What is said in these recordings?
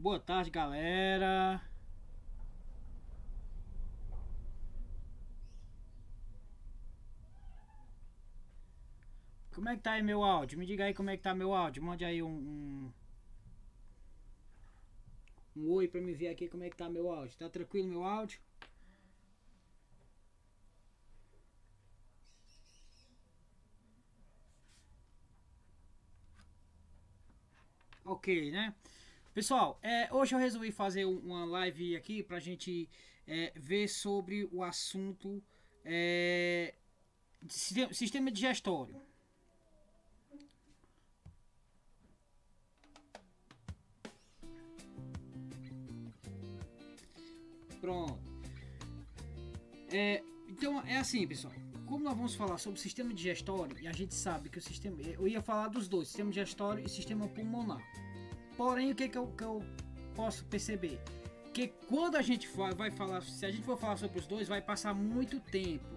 Boa tarde, galera. Como é que tá aí meu áudio? Me diga aí como é que tá meu áudio. Mande aí um oi pra me ver aqui como é que tá meu áudio. Tá tranquilo meu áudio? Ok, né? Pessoal, hoje eu resolvi fazer uma live aqui pra gente ver sobre o assunto é, sistema digestório. Pronto. Então é assim, pessoal. Como nós vamos falar sobre o sistema digestório, e a gente sabe que o sistema. Eu ia falar dos dois, sistema digestório e sistema pulmonar. Porém, o que eu posso perceber? Que quando a gente vai falar, se a gente for falar sobre os dois, vai passar muito tempo.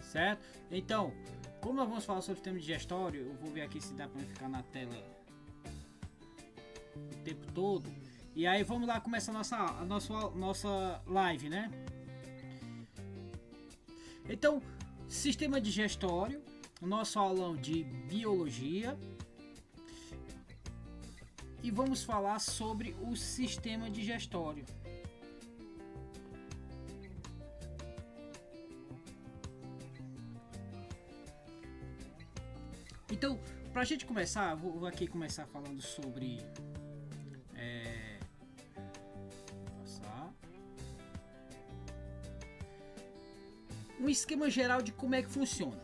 Certo? Então, como nós vamos falar sobre o sistema digestório, eu vou ver aqui se dá para ficar na tela o tempo todo. E aí vamos lá começar a nossa live, né? Então, sistema digestório, nosso aulão de biologia. E vamos falar sobre o sistema digestório. Então, para a gente começar, vou aqui começar falando sobre passar um esquema geral de como é que funciona.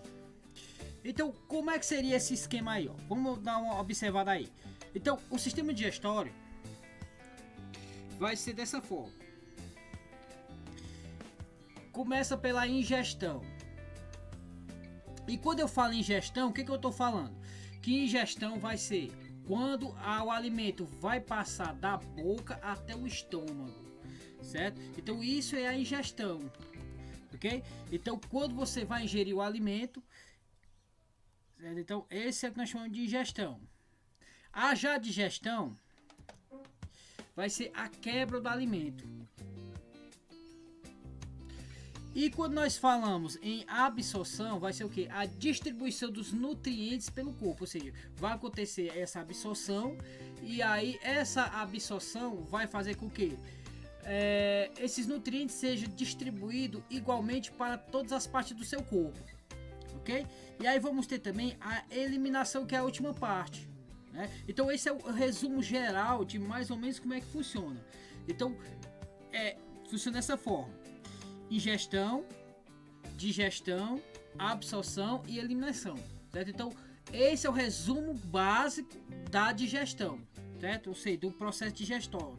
Então, como é que seria esse esquema aí? Ó? Vamos dar uma observada aí. Então, o sistema digestório vai ser dessa forma. Começa pela ingestão. E quando eu falo ingestão, o que eu estou falando? Que ingestão vai ser quando o alimento vai passar da boca até o estômago, certo? Então isso é a ingestão, ok? Então quando você vai ingerir o alimento, certo? Então esse é o que nós chamamos de ingestão. A já digestão vai ser a quebra do alimento. E quando nós falamos em absorção, vai ser o que? A distribuição dos nutrientes pelo corpo, ou seja, vai acontecer essa absorção e aí essa absorção vai fazer com que esses nutrientes sejam distribuídos igualmente para todas as partes do seu corpo, ok? E aí vamos ter também a eliminação, que é a última parte, né? Então esse é o resumo geral de mais ou menos como é que funciona. Então funciona dessa forma: ingestão, digestão, absorção e eliminação, certo? Então esse é o resumo básico da digestão, certo? Ou seja, do processo digestório,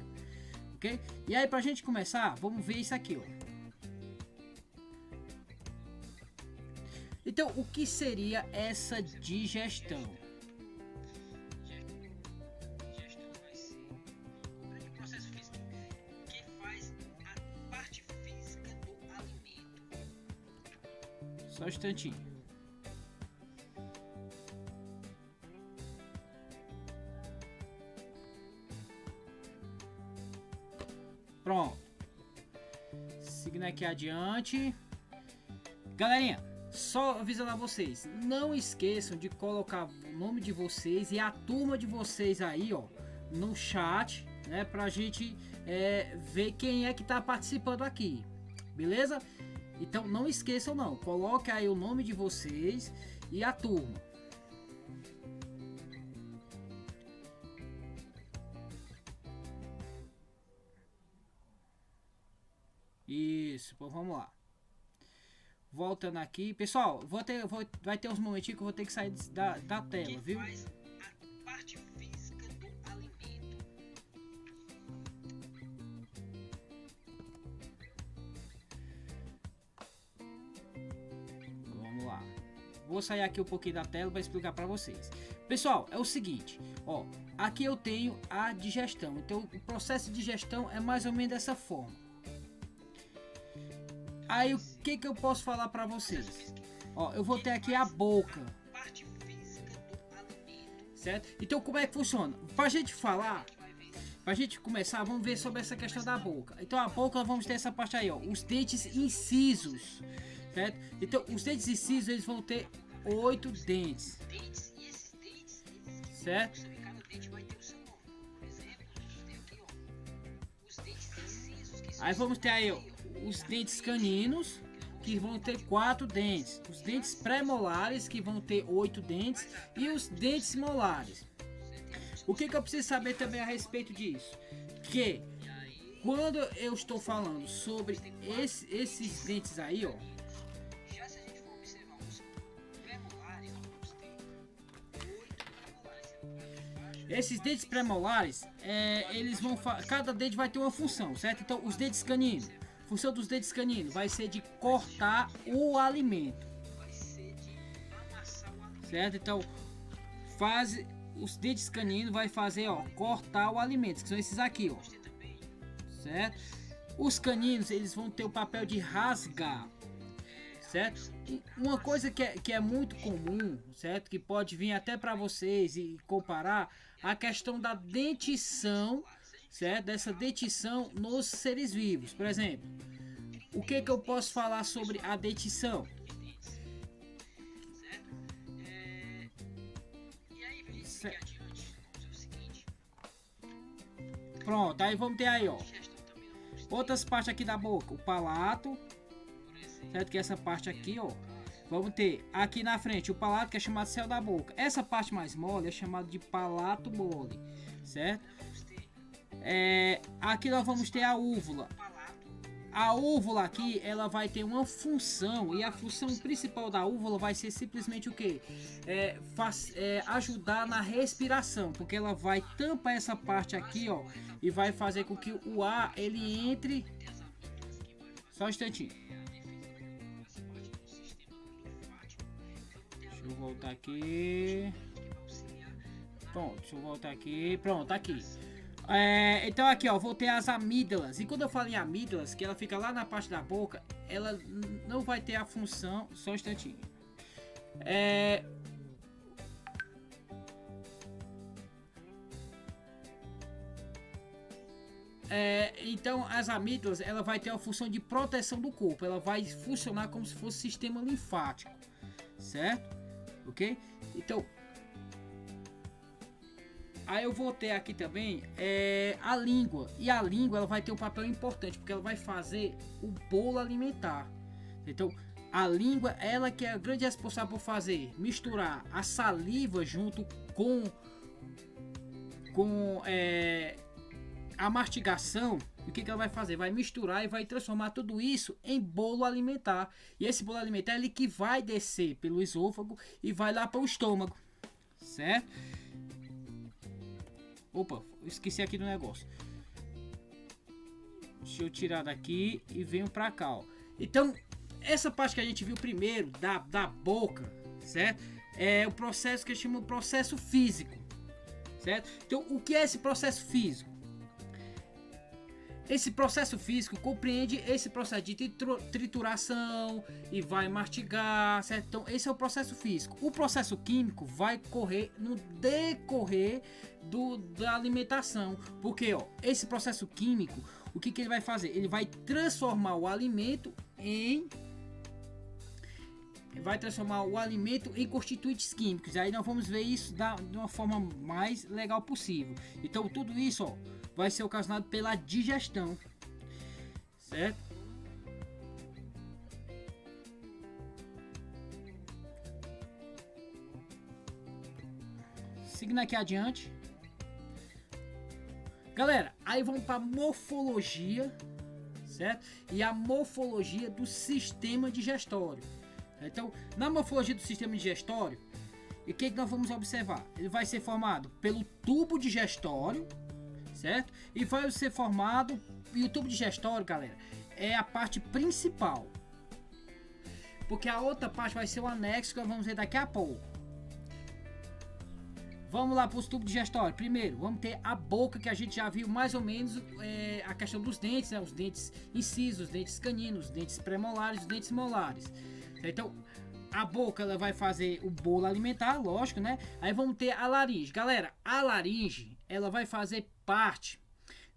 ok? E aí, pra gente começar, vamos ver isso aqui, ó. Então, o que seria essa digestão? Só um instantinho. Pronto. Seguindo aqui adiante. Galerinha, só avisando a vocês, não esqueçam de colocar o nome de vocês e a turma de vocês aí, ó, no chat, né, pra gente ver quem é que tá participando aqui, beleza? Então não esqueçam não, coloque aí o nome de vocês e a turma. Isso, pô, vamos lá. Voltando aqui, pessoal, vai ter uns momentinhos que eu vou ter que sair da tela, viu? Vamos lá. Vou sair aqui um pouquinho da tela para explicar para vocês. Pessoal, é o seguinte, ó, aqui eu tenho a digestão. Então, o processo de digestão é mais ou menos dessa forma. Aí, o que eu posso falar para vocês? Ó, eu vou ter aqui a boca, certo? Então como é que funciona? Pra gente falar, pra gente começar, vamos ver sobre essa questão da boca. Então a boca, vamos ter essa parte aí, ó, os dentes incisos, certo? Então os dentes incisos, eles vão ter 8 dentes, certo? Aí vamos ter aí, ó, os dentes caninos, que vão ter 4 dentes, os dentes pré-molares, que vão ter 8 dentes, e os dentes molares. O que eu preciso saber também a respeito disso? Que quando eu estou falando sobre esses dentes aí, ó, esses dentes pré-molares, eles vão, cada dente vai ter uma função, certo? Então os dentes caninos, função dos dentes caninos vai ser de cortar o alimento, certo? Então faz os dentes caninos, vai fazer, ó, cortar o alimento, que são esses aqui, ó, certo? Os caninos, eles vão ter o papel de rasgar, certo? Uma coisa que é muito comum, certo? Que pode vir até para vocês e comparar a questão da dentição, certo? Dessa dentição nos seres vivos. Por exemplo, o que eu posso falar sobre a dentição? Pronto, aí vamos ter aí, ó, outras partes aqui da boca, o palato, certo? Que é essa parte aqui, ó. Vamos ter aqui na frente o palato, que é chamado céu da boca. Essa parte mais mole é chamada de palato mole, certo? Aqui nós vamos ter a úvula. A úvula aqui, ela vai ter uma função, e a função principal da úvula vai ser simplesmente o que? Ajudar na respiração, porque ela vai tampar essa parte aqui, ó, e vai fazer com que o ar ele entre. Só um instantinho. Deixa eu voltar aqui. Pronto, deixa eu voltar aqui. Pronto, aqui. Então aqui, ó, vou ter as amígdalas. E quando eu falo em amígdalas, que ela fica lá na parte da boca, ela não vai ter a função. Só um instantinho. Então as amígdalas, ela vai ter a função de proteção do corpo. Ela vai funcionar como se fosse sistema linfático, certo? Ok? Então aí eu vou ter aqui também a língua. E a língua, ela vai ter um papel importante, porque ela vai fazer o bolo alimentar. Então a língua, ela que é a grande responsável por fazer, misturar a saliva junto com a mastigação. O que ela vai fazer? Vai misturar e vai transformar tudo isso em bolo alimentar. E esse bolo alimentar é ele que vai descer pelo esôfago e vai lá para o estômago, certo? Opa, esqueci aqui do negócio. Deixa eu tirar daqui e venho pra cá, ó. Então, essa parte que a gente viu primeiro, da boca, certo? É o processo que a gente chama de processo físico, certo? Então, o que é esse processo físico? Esse processo físico compreende esse processo de trituração e vai mastigar, certo? Então esse é o processo físico. O processo químico vai correr no decorrer da alimentação, porque ó, esse processo químico, o que ele vai fazer? Ele vai transformar o alimento em constituintes químicos. Aí nós vamos ver isso de uma forma mais legal possível. Então tudo isso, ó, vai ser ocasionado pela digestão, certo? Seguindo aqui adiante, galera, aí vamos para morfologia, certo? E a morfologia do sistema digestório. Então, na morfologia do sistema digestório, o que nós vamos observar? Ele vai ser formado pelo tubo digestório, certo? E vai ser formado, e o tubo digestório, galera, é a parte principal, porque a outra parte vai ser o anexo, que nós vamos ver daqui a pouco. Vamos lá para os tubos digestórios. Primeiro, vamos ter a boca, que a gente já viu mais ou menos a questão dos dentes, né? Os dentes incisos, os dentes caninos, os dentes pré-molares, os dentes molares. Então, a boca ela vai fazer o bolo alimentar, lógico, né? Aí vamos ter a laringe. Galera, a laringe, ela vai fazer parte,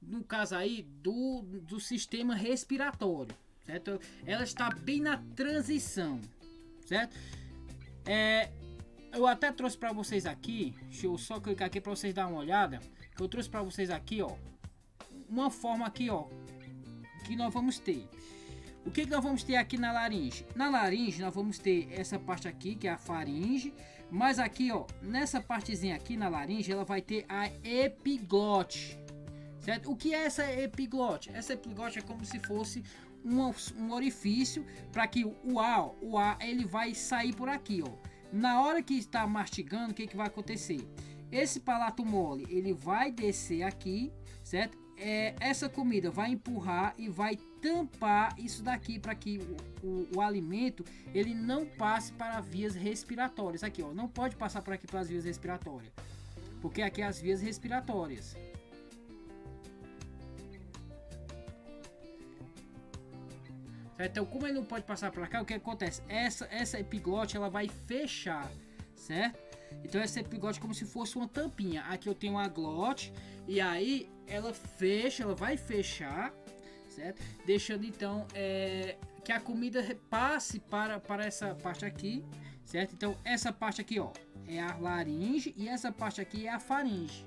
no caso aí, do sistema respiratório, certo? Ela está bem na transição, certo? Eu até trouxe para vocês aqui, deixa eu só clicar aqui para vocês darem uma olhada, que eu trouxe para vocês aqui, ó, uma forma aqui, ó, que nós vamos ter. O que nós vamos ter aqui na laringe? Na laringe nós vamos ter essa parte aqui, que é a faringe, mas aqui, ó, nessa partezinha aqui na laringe, ela vai ter a epiglote, certo? O que é essa epiglote? Essa epiglote é como se fosse um orifício para que o ar ele vai sair por aqui, ó. Na hora que está mastigando, o que vai acontecer? Esse palato mole, ele vai descer aqui, certo? Essa comida vai empurrar e vai tampar isso daqui para que o alimento ele não passe para vias respiratórias. Aqui, ó, não pode passar por aqui pelas vias respiratórias, porque aqui é as vias respiratórias. Certo? Então, como ele não pode passar para cá, o que acontece? Essa epiglote ela vai fechar, certo? Então essa epiglote é como se fosse uma tampinha. Aqui eu tenho uma glote e aí ela fecha, ela vai fechar, certo? Deixando então que a comida passe para essa parte aqui, certo? Então essa parte aqui, ó, é a laringe e essa parte aqui é a faringe.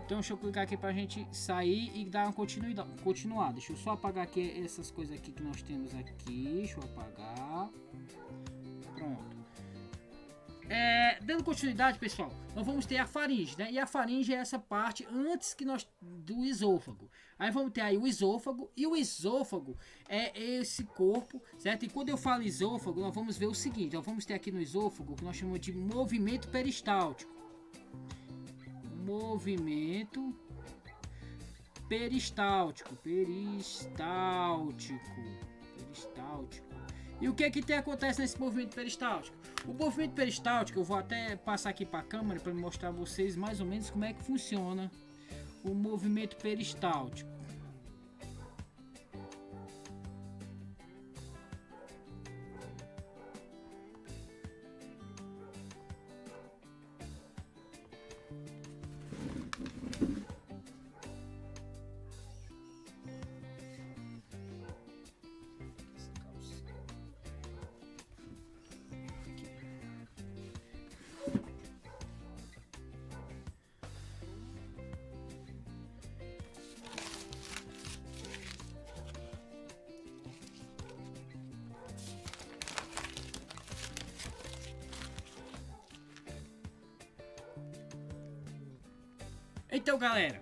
Então deixa eu clicar aqui pra gente sair e dar uma continuar. Deixa eu só apagar aqui essas coisas aqui que nós temos aqui. Deixa eu apagar. Pronto. Dando continuidade, pessoal, nós vamos ter a faringe, né? E a faringe é essa parte antes que nós do esôfago. Aí vamos ter aí o esôfago, e o esôfago é esse corpo, certo? E quando eu falo esôfago, nós vamos ver o seguinte, nós vamos ter aqui no esôfago o que nós chamamos de movimento peristáltico. Movimento peristáltico. E o que acontece nesse movimento peristáltico? O movimento peristáltico, eu vou até passar aqui para a câmera para mostrar a vocês mais ou menos como é que funciona o movimento peristáltico. Então, galera,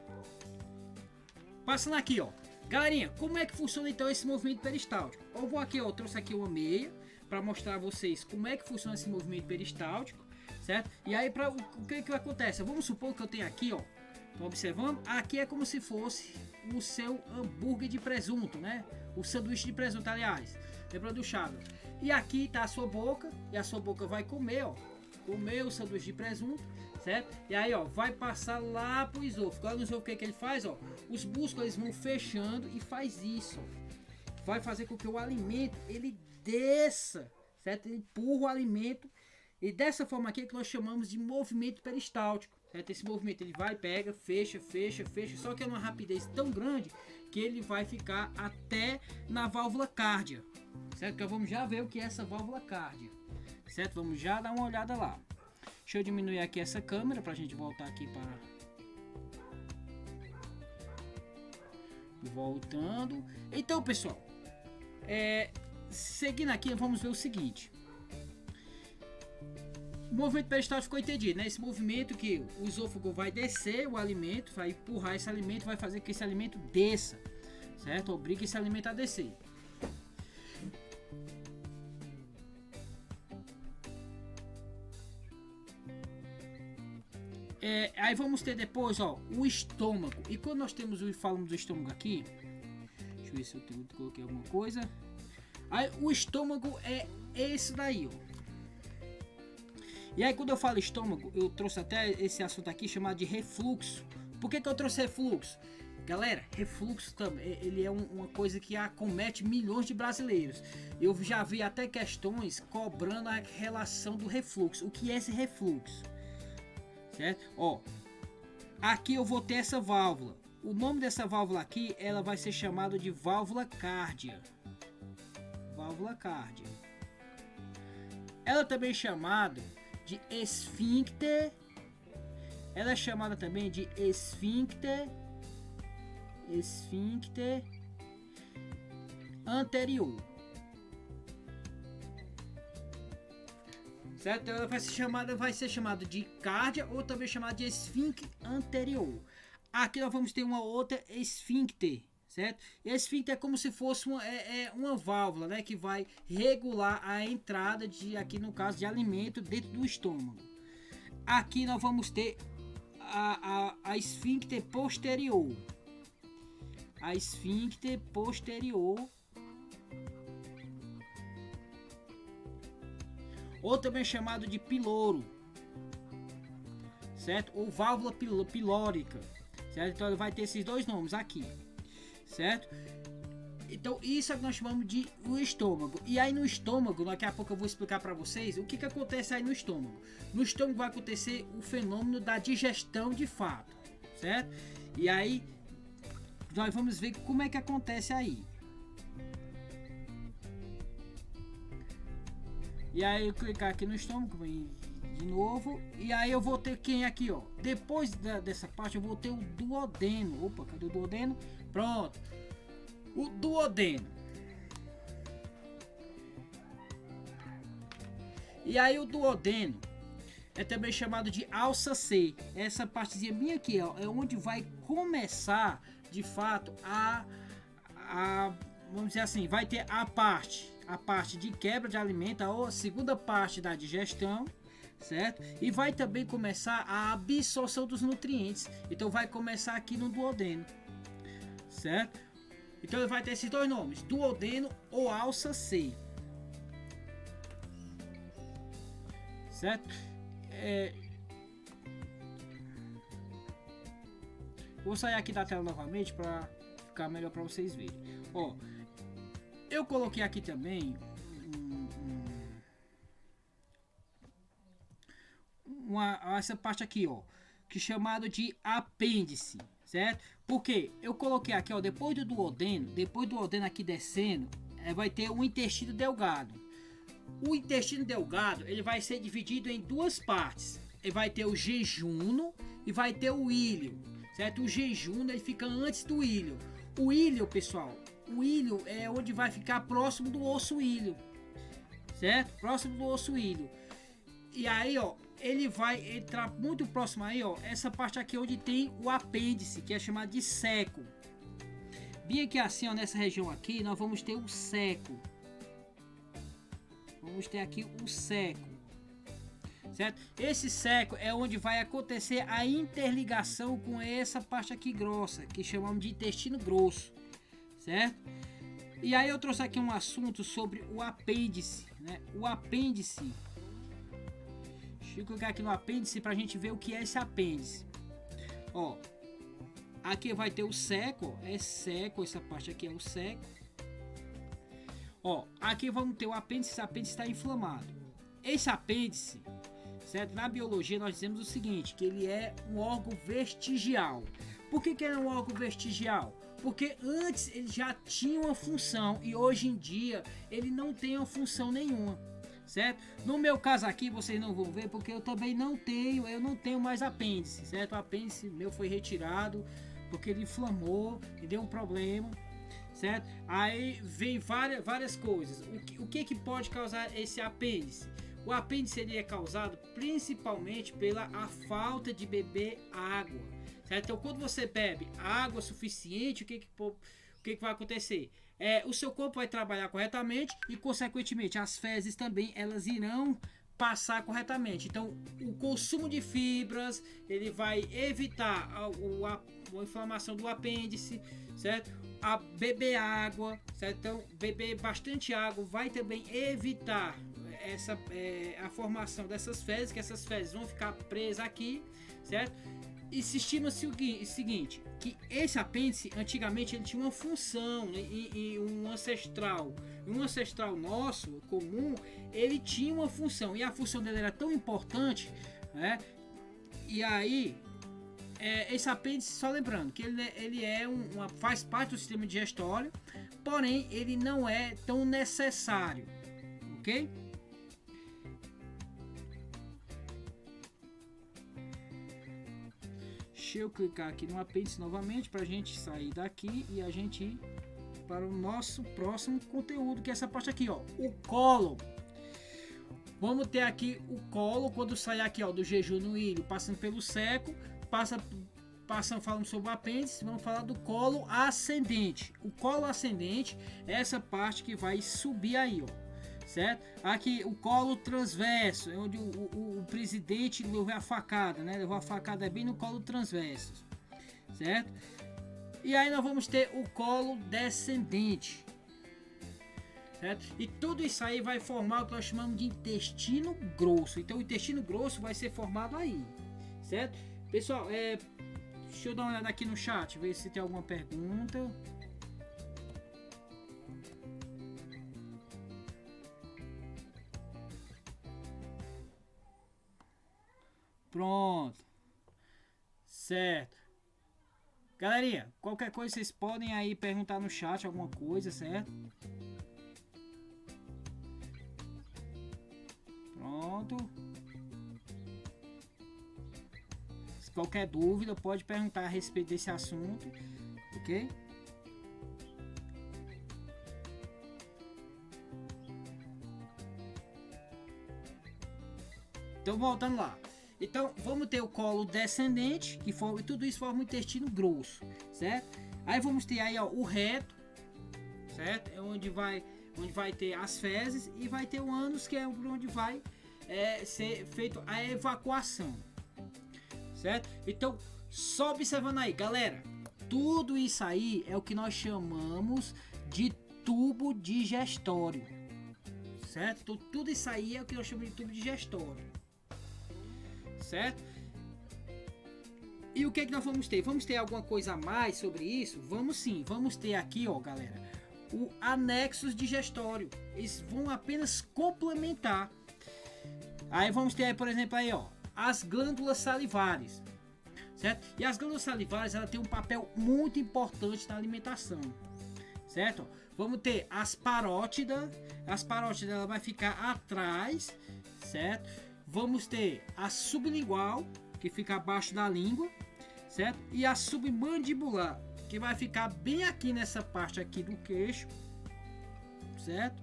passando aqui, ó, galerinha, como é que funciona então esse movimento peristáltico? Eu vou aqui, ó, eu trouxe aqui uma meia para mostrar a vocês como é que funciona esse movimento peristáltico, certo? E aí, o que acontece? Vamos supor que eu tenho aqui, ó, estão observando? Aqui é como se fosse o seu hambúrguer de presunto, né? O sanduíche de presunto, aliás, lembra do Chaves? E aqui tá a sua boca, e a sua boca vai comer, ó, comer o sanduíche de presunto, certo? E aí, ó, vai passar lá pro esôfago. Lá no esôfago, o que ele faz, ó? Os músculos eles vão fechando e faz isso, ó. Vai fazer com que o alimento ele desça, certo? Ele empurra o alimento e dessa forma aqui é que nós chamamos de movimento peristáltico, certo? Esse movimento ele vai, pega, fecha, só que é uma rapidez tão grande que ele vai ficar até na válvula cárdia, certo? Então vamos já ver o que é essa válvula cárdia, certo? Vamos já dar uma olhada lá. Deixa eu diminuir aqui essa câmera para a gente voltar aqui para... Voltando. Então, pessoal, seguindo aqui, vamos ver o seguinte. O movimento peristáltico ficou entendido, né? Esse movimento que o esôfago vai descer o alimento, vai empurrar esse alimento, vai fazer que esse alimento desça, certo? Obriga esse alimento a descer. Aí vamos ter depois, ó, o estômago. E quando nós falamos do estômago aqui, deixa eu ver se eu coloquei alguma coisa. Aí o estômago é esse daí, ó. E aí quando eu falo estômago, eu trouxe até esse assunto aqui chamado de refluxo. Por que eu trouxe refluxo? Galera, refluxo também, ele é uma coisa que acomete milhões de brasileiros. Eu já vi até questões cobrando a relação do refluxo. O que é esse refluxo? Certo? Ó, aqui eu vou ter essa válvula. O nome dessa válvula aqui, ela vai ser chamada de válvula cárdia. Válvula cárdia. Ela também é chamada de esfíncter. Ela é chamada também de esfíncter anterior. Certo? Ela vai ser chamada de cárdia ou também chamada de esfíncter anterior. Aqui nós vamos ter uma outra esfíncter, certo? E a esfíncter é como se fosse uma válvula, né, que vai regular a entrada aqui no caso de alimento dentro do estômago. Aqui nós vamos ter a esfíncter posterior. A esfíncter posterior, ou também chamado de piloro, certo? Ou válvula pilórica, certo? Então ele vai ter esses dois nomes aqui, certo? Então isso é o que nós chamamos de o estômago. E aí no estômago, daqui a pouco eu vou explicar para vocês o que acontece aí no estômago. No estômago vai acontecer o fenômeno da digestão de fato, certo? E aí nós vamos ver como é que acontece aí. E aí eu clicar aqui no estômago de novo. E aí eu vou ter quem aqui, ó. Depois dessa parte eu vou ter o duodeno. Opa, cadê o duodeno? Pronto. O duodeno. E aí o duodeno é também chamado de alça C. Essa partezinha bem aqui, ó, é onde vai começar de fato vamos dizer assim, vai ter a parte de quebra de alimento, ou a segunda parte da digestão, certo? E vai também começar a absorção dos nutrientes. Então vai começar aqui no duodeno, certo? Então ele vai ter esses dois nomes, duodeno ou alça C, certo? Vou sair aqui da tela novamente para ficar melhor para vocês verem. Ó, eu coloquei aqui também essa parte aqui, ó, que é chamado de apêndice, certo? Porque eu coloquei aqui, ó, depois do duodeno aqui descendo, vai ter o intestino delgado. O intestino delgado, ele vai ser dividido em duas partes. Ele vai ter o jejunum e vai ter o íleo, certo? O jejunum, ele fica antes do íleo. O íleo, pessoal, o íleo é onde vai ficar próximo do osso íleo, certo? Próximo do osso íleo. E aí, ó, ele vai entrar muito próximo aí, ó, essa parte aqui onde tem o apêndice, que é chamado de seco. Bem aqui assim, ó, nessa região aqui, nós vamos ter o seco. Vamos ter aqui o seco, certo? Esse seco é onde vai acontecer a interligação com essa parte aqui grossa, que chamamos de intestino grosso, certo? E aí eu trouxe aqui um assunto sobre o apêndice, né? O apêndice, deixa eu clicar aqui no apêndice para a gente ver o que é esse apêndice. Ó, aqui vai ter o seco, ó, é seco, essa parte aqui é o seco. Ó, aqui vamos ter o apêndice, esse apêndice está inflamado. Esse apêndice, certo? Na biologia nós dizemos o seguinte, que ele é um órgão vestigial. Por que ele é um órgão vestigial? Porque antes ele já tinha uma função e hoje em dia ele não tem uma função nenhuma, certo? No meu caso aqui vocês não vão ver porque eu também não tenho mais apêndice, certo? O apêndice meu foi retirado porque ele inflamou e deu um problema, certo? Aí vem várias coisas. O que pode causar esse apêndice? O apêndice ele é causado principalmente pela a falta de beber água, certo? Então quando você bebe água suficiente, o que vai acontecer? O seu corpo vai trabalhar corretamente e consequentemente as fezes também elas irão passar corretamente. Então o consumo de fibras ele vai evitar a inflamação do apêndice, certo? A beber água, certo? Então beber bastante água vai também evitar a formação dessas fezes, que essas fezes vão ficar presas aqui, certo? E se estima-se o seguinte, que esse apêndice, antigamente, ele tinha uma função, né, e um ancestral nosso, comum, ele tinha uma função, e a função dele era tão importante, né, e aí, esse apêndice, só lembrando, que ele faz parte do sistema digestório, porém, ele não é tão necessário, ok? Deixa eu clicar aqui no apêndice novamente para a gente sair daqui e a gente ir para o nosso próximo conteúdo, que é essa parte aqui, ó, o cólon. Vamos ter aqui o cólon quando sai aqui, ó, do jejum no ilho, passando pelo seco, passando falando sobre o apêndice, vamos falar do cólon ascendente. O cólon ascendente é essa parte que vai subir aí, ó. Certo? Aqui o colo transverso, é onde o presidente levou a facada, né? Levou a facada bem no colo transverso, certo? E aí nós vamos ter o colo descendente, certo? E tudo isso aí vai formar o que nós chamamos de intestino grosso. Então o intestino grosso vai ser formado aí, certo? Pessoal, deixa eu dar uma olhada aqui no chat, ver se tem alguma pergunta. Pronto. Certo. Galerinha, qualquer coisa vocês podem aí perguntar no chat alguma coisa, certo? Pronto. Se qualquer dúvida, pode perguntar a respeito desse assunto, ok? Então, voltando lá. Então, vamos ter o colo descendente, que forma, tudo isso forma um intestino grosso, certo? Aí vamos ter aí, ó, o reto, certo? É onde vai ter as fezes, e vai ter o ânus, que é onde vai ser feito a evacuação, certo? Então, só observando aí, galera, tudo isso aí é o que nós chamamos de tubo digestório, certo? Então, tudo isso aí é o que nós chamamos de tubo digestório. Certo? E o que nós vamos ter? Vamos ter alguma coisa a mais sobre isso? Vamos sim, vamos ter aqui, ó, galera, o anexos digestório. Eles vão apenas complementar. Aí vamos ter aí, por exemplo, aí, ó, as glândulas salivares, certo? E as glândulas salivares, ela tem um papel muito importante na alimentação, certo? Vamos ter as parótidas. As parótidas, ela vai ficar atrás, certo? Vamos ter a sublingual, que fica abaixo da língua, certo? E a submandibular, que vai ficar bem aqui nessa parte aqui do queixo, certo?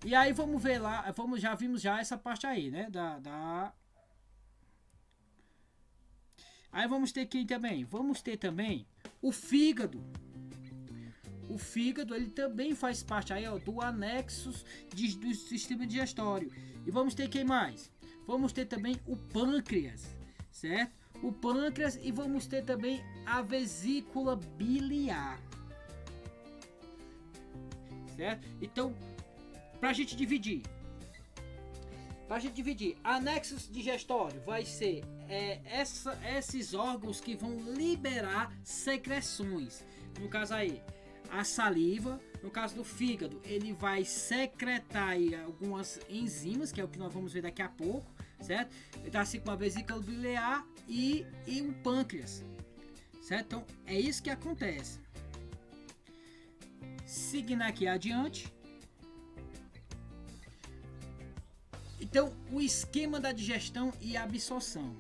E aí vamos ver lá, já vimos já essa parte aí, né? Aí vamos ter quem também? Vamos ter também o fígado. O fígado, ele também faz parte aí, ó, do anexo do sistema digestório. E vamos ter quem mais? Vamos ter também o pâncreas, certo? O pâncreas, e vamos ter também a vesícula biliar, certo? Então, pra gente dividir, anexos digestório vai ser esses órgãos que vão liberar secreções. No caso aí, a saliva. No caso do fígado, ele vai secretar aí algumas enzimas, que é o que nós vamos ver daqui a pouco, certo? Então, assim como a vesícula biliar e o pâncreas, certo? Então, é isso que acontece. Seguindo aqui adiante. Então, o esquema da digestão e absorção.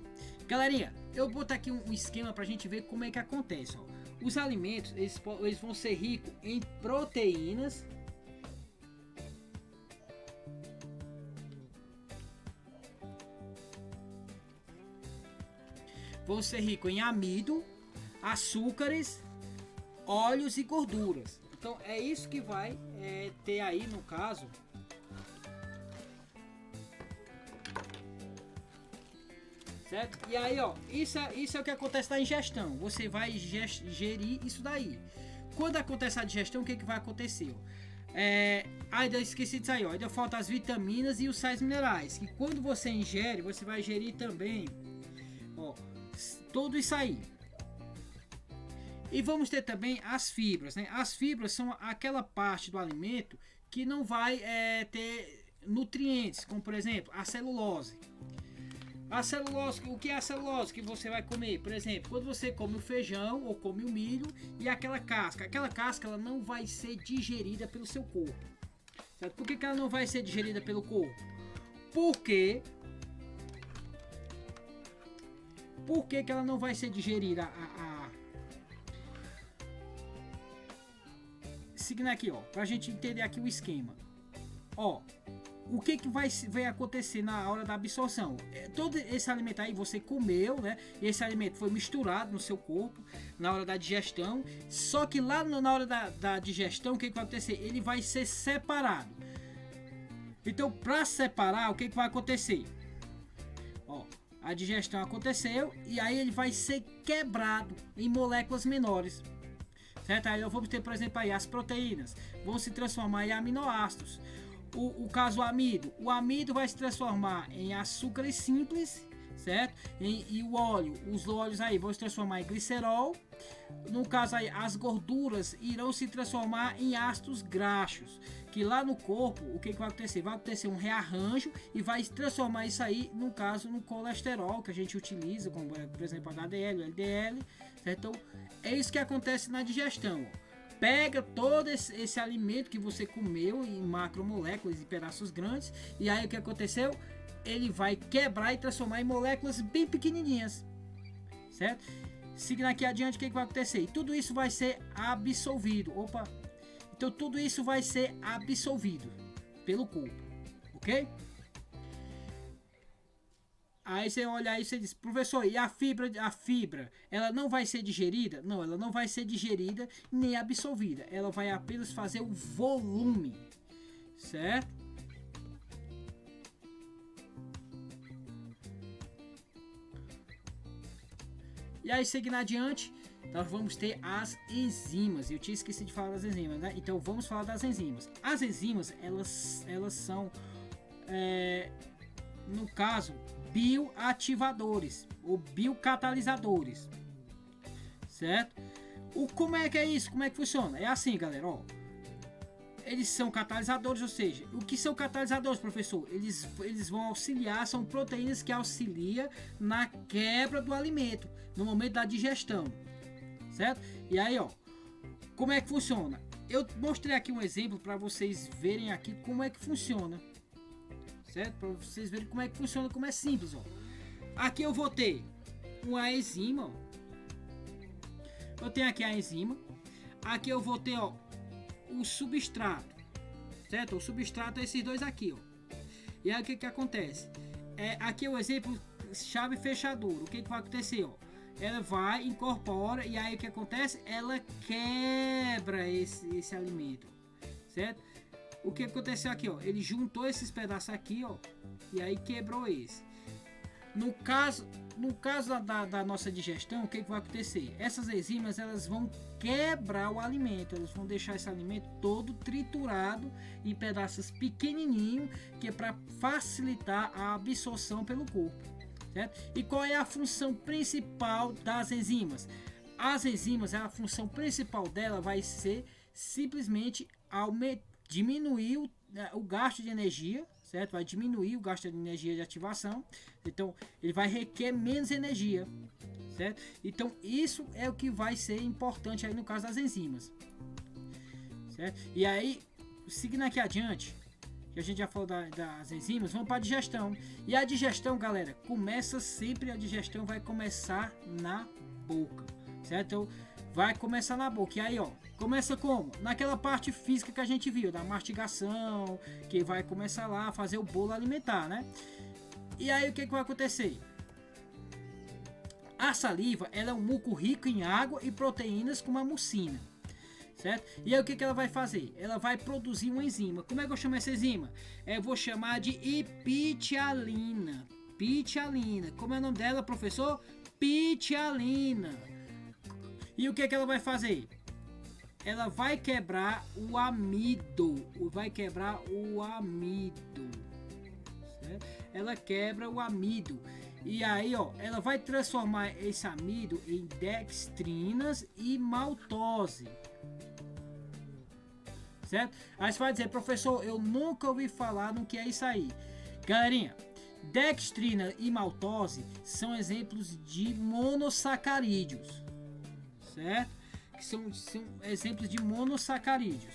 Galerinha, eu vou botar aqui um esquema para a gente ver como é que acontece. Ó. Os alimentos, eles vão ser ricos em proteínas, vão ser ricos em amido, açúcares, óleos e gorduras. Então, é isso que vai ter aí, no caso, certo? E aí, ó, isso é o que acontece na ingestão. Você vai gerir isso daí. quando acontece a digestão, o que vai acontecer? Ainda esqueci disso aí, ó. Ainda faltam as vitaminas e os sais minerais. Que quando você ingere, você vai ingerir também, ó, tudo isso aí. E vamos ter também as fibras, né? As fibras são aquela parte do alimento que não vai ter nutrientes, como por exemplo a celulose. A celulose, o que é a celulose que você vai comer? Por exemplo, quando você come o feijão ou come o milho e aquela casca ela não vai ser digerida pelo seu corpo. Certo? Por que ela não vai ser digerida pelo corpo? Por que ela não vai ser digerida? Seguindo aqui, ó, pra gente entender aqui o esquema. Ó, o que vai acontecer na hora da absorção? Todo esse alimento aí você comeu, né? E esse alimento foi misturado no seu corpo na hora da digestão. Só que lá na hora da digestão, o que vai acontecer? Ele vai ser separado. Então, para separar, o que vai acontecer? Ó, a digestão aconteceu e aí ele vai ser quebrado em moléculas menores. Certo? Aí vamos ter, por exemplo, aí as proteínas vão se transformar em aminoácidos. O caso do amido, o amido vai se transformar em açúcares simples, certo? E o óleo, os óleos aí vão se transformar em glicerol. No caso aí, as gorduras irão se transformar em ácidos graxos, que lá no corpo, o que vai acontecer? Vai acontecer um rearranjo e vai transformar isso aí, no caso, no colesterol que a gente utiliza, como por exemplo HDL, LDL, certo? Então, é isso que acontece na digestão. Pega todo esse alimento que você comeu em macromoléculas, em pedaços grandes, e aí o que aconteceu? Ele vai quebrar e transformar em moléculas bem pequenininhas, certo? Seguindo aqui adiante, o que vai acontecer? E tudo isso vai ser absorvido. Opa! Então tudo isso vai ser absorvido pelo corpo, ok? Aí você olha aí e você diz, professor, e a fibra, ela não vai ser digerida? Não, ela não vai ser digerida nem absorvida. Ela vai apenas fazer o volume, certo? E aí, seguindo adiante, nós vamos ter as enzimas. Eu tinha esquecido de falar das enzimas, né? Então vamos falar das enzimas. As enzimas, elas são, no caso, bioativadores ou biocatalisadores, certo? Como é que é isso? Como é que funciona? É assim, galera, ó. Eles são catalisadores, ou seja, o que são catalisadores, professor? Eles vão auxiliar, são proteínas que auxiliam na quebra do alimento no momento da digestão, certo? E aí, ó, como é que funciona? Eu mostrei aqui um exemplo para vocês verem aqui como é que funciona, certo? Para vocês verem como é que funciona, como é simples, ó. Aqui eu vou ter uma enzima, ó. Eu tenho aqui a enzima. Aqui eu vou ter, ó, o substrato, certo? O substrato é esses dois aqui, ó. E aí o que acontece? Aqui é o exemplo chave fechadura. O que vai acontecer, ó? Ela vai, incorpora, e aí o que acontece? Ela quebra esse alimento, certo? O que aconteceu aqui, ó? Ele juntou esses pedaços aqui, ó, e aí quebrou esse. No caso da nossa digestão, o que vai acontecer? Essas enzimas, elas vão quebrar o alimento, elas vão deixar esse alimento todo triturado em pedaços pequenininhos, que é para facilitar a absorção pelo corpo, certo? E qual é a função principal das enzimas? As enzimas, a função principal dela vai ser simplesmente diminuir o gasto de energia, certo? Vai diminuir o gasto de energia de ativação. Então, ele vai requer menos energia, certo? Então, isso é o que vai ser importante aí no caso das enzimas, certo? E aí, seguindo aqui adiante, que a gente já falou das enzimas, vamos para a digestão. E a digestão, galera, a digestão vai começar na boca, certo? Então, vai começar na boca. E aí, ó, começa como? Naquela parte física que a gente viu, da mastigação, que vai começar lá a fazer o bolo alimentar, né? E aí, o que vai acontecer? A saliva, ela é um muco rico em água e proteínas como a mucina, certo? E aí, o que ela vai fazer? Ela vai produzir uma enzima. Como é que eu chamo essa enzima? Eu vou chamar de ipitialina. Pitialina. Como é o nome dela, professor? Pitialina. E o que ela vai fazer? ela vai quebrar o amido, certo? Ela quebra o amido. E aí, ó, ela vai transformar esse amido em dextrinas e maltose. Certo? Aí você vai dizer, professor, eu nunca ouvi falar no que é isso aí. Galerinha, dextrina e maltose são exemplos de monossacarídeos. Certo? Que são exemplos de monossacarídeos.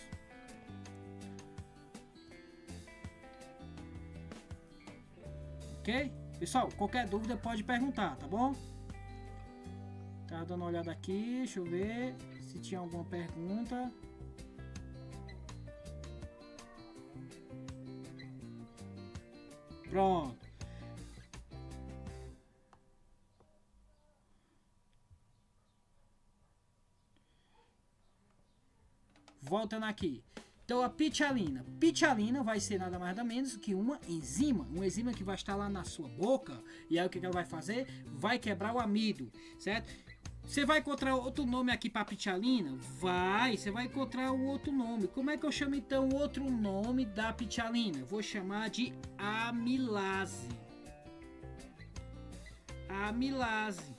Ok? Pessoal, qualquer dúvida pode perguntar, tá bom? Tá dando uma olhada aqui, deixa eu ver se tinha alguma pergunta. Pronto. Voltando aqui. Então a pitialina. Pitialina vai ser nada mais nada menos que uma enzima que vai estar lá na sua boca. E aí o que ela vai fazer? Vai quebrar o amido, certo? Você vai encontrar outro nome aqui para pitialina? Você vai encontrar um outro nome. Como é que eu chamo então o outro nome da pitialina? Eu vou chamar de amilase. Amilase.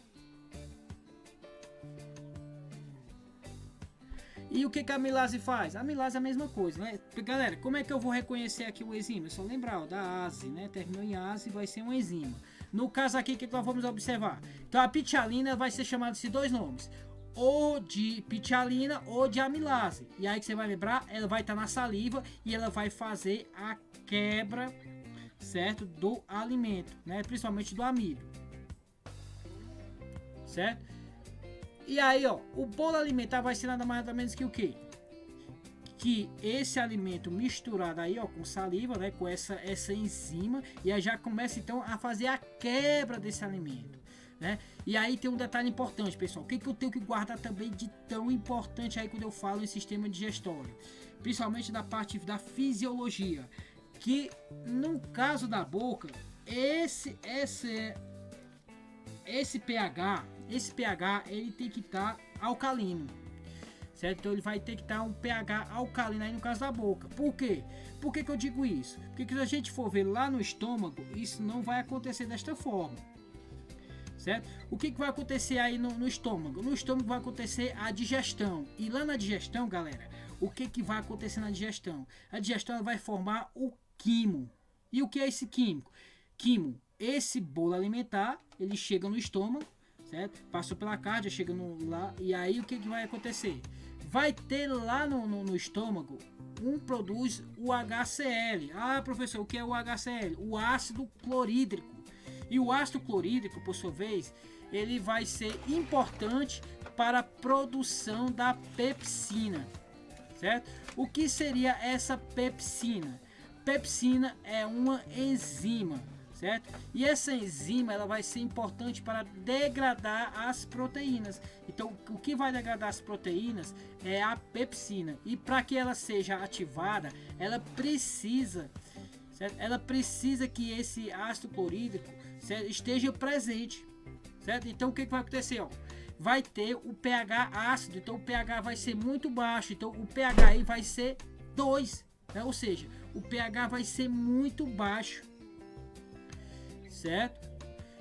E o que a amilase faz? A amilase é a mesma coisa, né? Galera, como é que eu vou reconhecer aqui o enzima? É só lembrar, ó, da ase, né? Terminou em ase, vai ser um enzima. No caso aqui, o que nós vamos observar? Então a pitialina vai ser chamada de dois nomes. Ou de pitialina ou de amilase. E aí que você vai lembrar, ela vai estar na saliva e ela vai fazer a quebra, certo? Do alimento, né? Principalmente do amido. Certo? E aí, ó, o bolo alimentar vai ser nada mais nada menos que o quê? Que esse alimento misturado aí, ó, com saliva, né, com essa enzima, e aí já começa então a fazer a quebra desse alimento, né? E aí tem um detalhe importante, pessoal. O que eu tenho que guardar também de tão importante aí quando eu falo em sistema digestório, principalmente da parte da fisiologia, que no caso da boca, esse pH ele tem que estar alcalino, certo? Então ele vai ter que estar um pH alcalino aí no caso da boca. Por quê? Por que eu digo isso? Porque se a gente for ver lá no estômago, isso não vai acontecer desta forma, certo? O que vai acontecer aí no estômago? No estômago vai acontecer a digestão. E lá na digestão, galera, o que vai acontecer na digestão? A digestão ela vai formar o quimo. E o que é esse químico? Esse bolo alimentar, ele chega no estômago, certo? Passou pela cardia, chega lá, e aí o que vai acontecer? Vai ter lá no estômago, produz o HCl. Ah, professor, o que é o HCl? O ácido clorídrico. E o ácido clorídrico, por sua vez, ele vai ser importante para a produção da pepsina, certo? O que seria essa pepsina? Pepsina é uma enzima, certo? E essa enzima ela vai ser importante para degradar as proteínas. Então, o que vai degradar as proteínas é a pepsina. E para que ela seja ativada, ela precisa, certo? Ela precisa que esse ácido clorídrico, certo, esteja presente, certo? Então, o que vai acontecer? Ó? Vai ter o pH ácido, então o pH vai ser muito baixo. Então, o pH aí vai ser 2, né? Ou seja, o pH vai ser muito baixo, certo?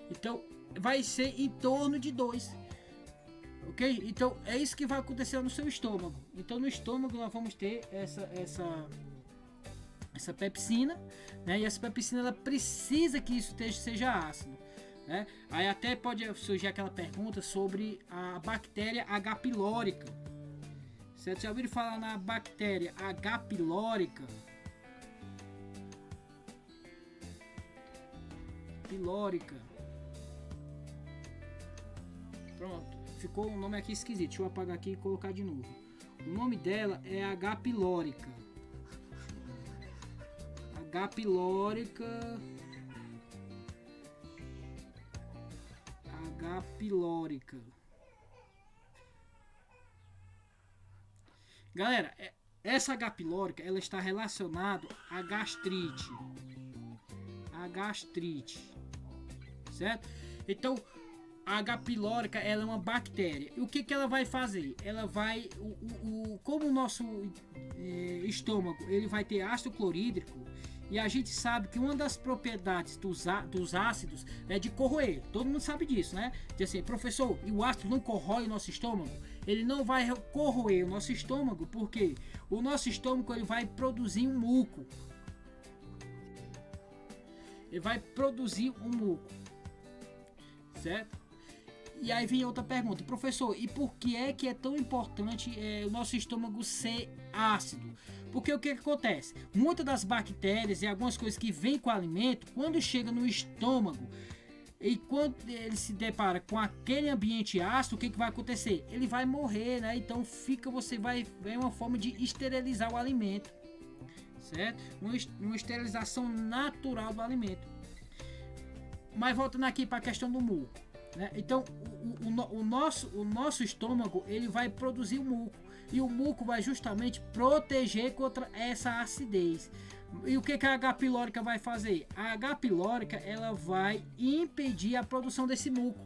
Então vai ser em torno de 2, ok? Então é isso que vai acontecer no seu estômago. Então no estômago nós vamos ter essa pepsina, né? E essa pepsina ela precisa que isso seja ácido, né? Aí até pode surgir aquela pergunta sobre a bactéria H. pylorica. Certo? Já ouviram falar na bactéria H. pylorica? Pronto, ficou um nome aqui esquisito. Deixa eu apagar aqui e colocar de novo. O nome dela é H. pylorica. H. pylorica. H. pylorica. Galera, essa H. pylorica ela está relacionada à gastrite. A gastrite, certo? Então, A H. pylori ela é uma bactéria. E o que ela vai fazer? Ela vai, como o nosso estômago ele vai ter ácido clorídrico, e a gente sabe que uma das propriedades dos ácidos é de corroer. Todo mundo sabe disso, né? Diz assim, professor, e o ácido não corrói o nosso estômago? Ele não vai corroer o nosso estômago, porque o nosso estômago ele vai produzir um muco. Ele vai produzir um muco, certo? E aí vem outra pergunta, professor, e por que é tão importante o nosso estômago ser ácido? Porque o que acontece? Muitas das bactérias e algumas coisas que vêm com o alimento, quando chega no estômago e quando ele se depara com aquele ambiente ácido, o que vai acontecer? Ele vai morrer, né? Então é uma forma de esterilizar o alimento, certo? Uma esterilização natural do alimento. Mas voltando aqui para a questão do muco, né? Então o nosso estômago ele vai produzir o muco, e o muco vai justamente proteger contra essa acidez. E o que a H. pylori vai fazer? A H. pylori ela vai impedir a produção desse muco,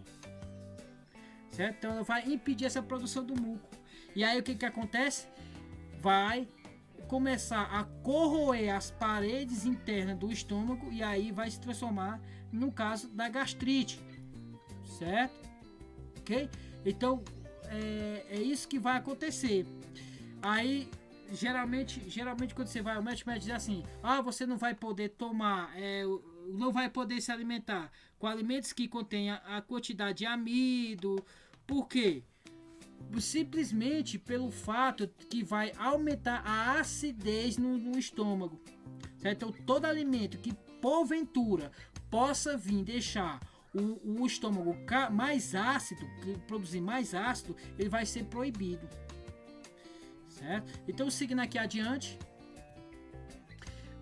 certo? Então ela vai impedir essa produção do muco. E aí o que acontece? Vai começar a corroer as paredes internas do estômago, e aí vai se transformar no caso da gastrite, certo? Ok? Então é isso que vai acontecer. Aí geralmente quando você vai ao médico, diz assim: você não vai poder tomar, não vai poder se alimentar com alimentos que contenham a quantidade de amido. Por quê? Simplesmente pelo fato que vai aumentar a acidez no estômago, certo? Então todo alimento que porventura possa vir deixar o estômago mais ácido, produzir mais ácido, ele vai ser proibido, certo? Então seguindo aqui adiante,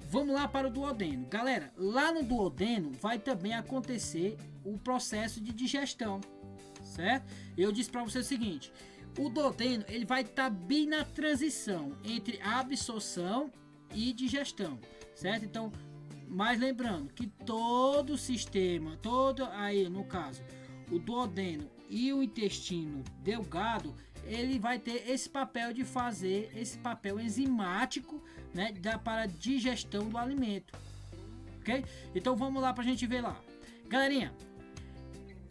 vamos lá para o duodeno. Galera, lá no duodeno vai também acontecer o processo de digestão, certo? Eu disse para você o seguinte: o duodeno ele vai estar bem na transição entre absorção e digestão, certo? Então, mas lembrando que todo o sistema, aí no caso o duodeno e o intestino delgado, ele vai ter esse papel de fazer esse papel enzimático, né, para a digestão do alimento, ok? Então vamos lá para a gente ver lá, galerinha.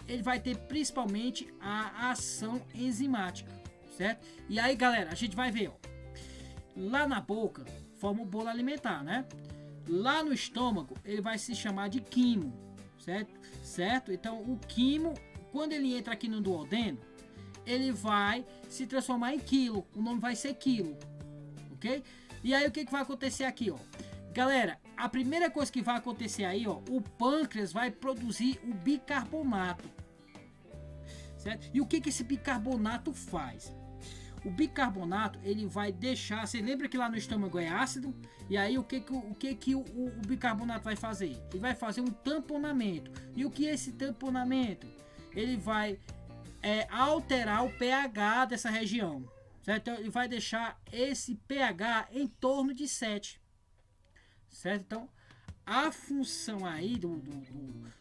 Ele vai ter principalmente a ação enzimática, certo? E aí, galera, a gente vai ver, ó, lá na boca forma o bolo alimentar, né? Lá no estômago ele vai se chamar de quimo, certo? Então o quimo, quando ele entra aqui no duodeno, ele vai se transformar em quilo. O nome vai ser quilo, ok? E aí o que vai acontecer aqui, ó? Galera, a primeira coisa que vai acontecer aí, ó, o pâncreas vai produzir o bicarbonato, certo? E o que esse bicarbonato faz? O bicarbonato ele vai deixar, você lembra que lá no estômago é ácido? E aí o que o bicarbonato vai fazer? Ele vai fazer um tamponamento. E o que é esse tamponamento? Ele vai alterar o pH dessa região, certo? Então ele vai deixar esse pH em torno de 7, certo? Então a função aí do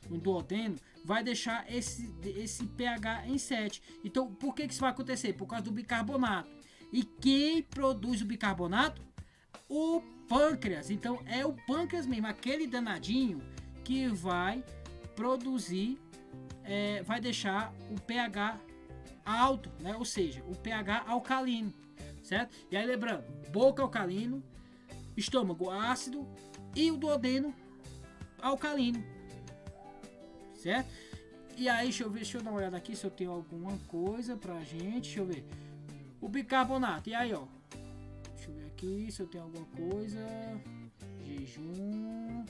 duodeno vai deixar esse pH em 7. Então por que isso vai acontecer? Por causa do bicarbonato. E quem produz o bicarbonato? O pâncreas. Então é o pâncreas mesmo, aquele danadinho que vai produzir, vai deixar o pH alto, né? Ou seja, o pH alcalino, certo? E aí lembrando, boca alcalino, estômago ácido e o duodeno alcalino, certo? E aí deixa eu dar uma olhada aqui se eu tenho alguma coisa pra gente. Deixa eu ver o bicarbonato. E aí, ó, deixa eu ver aqui se eu tenho alguma coisa. Jejum,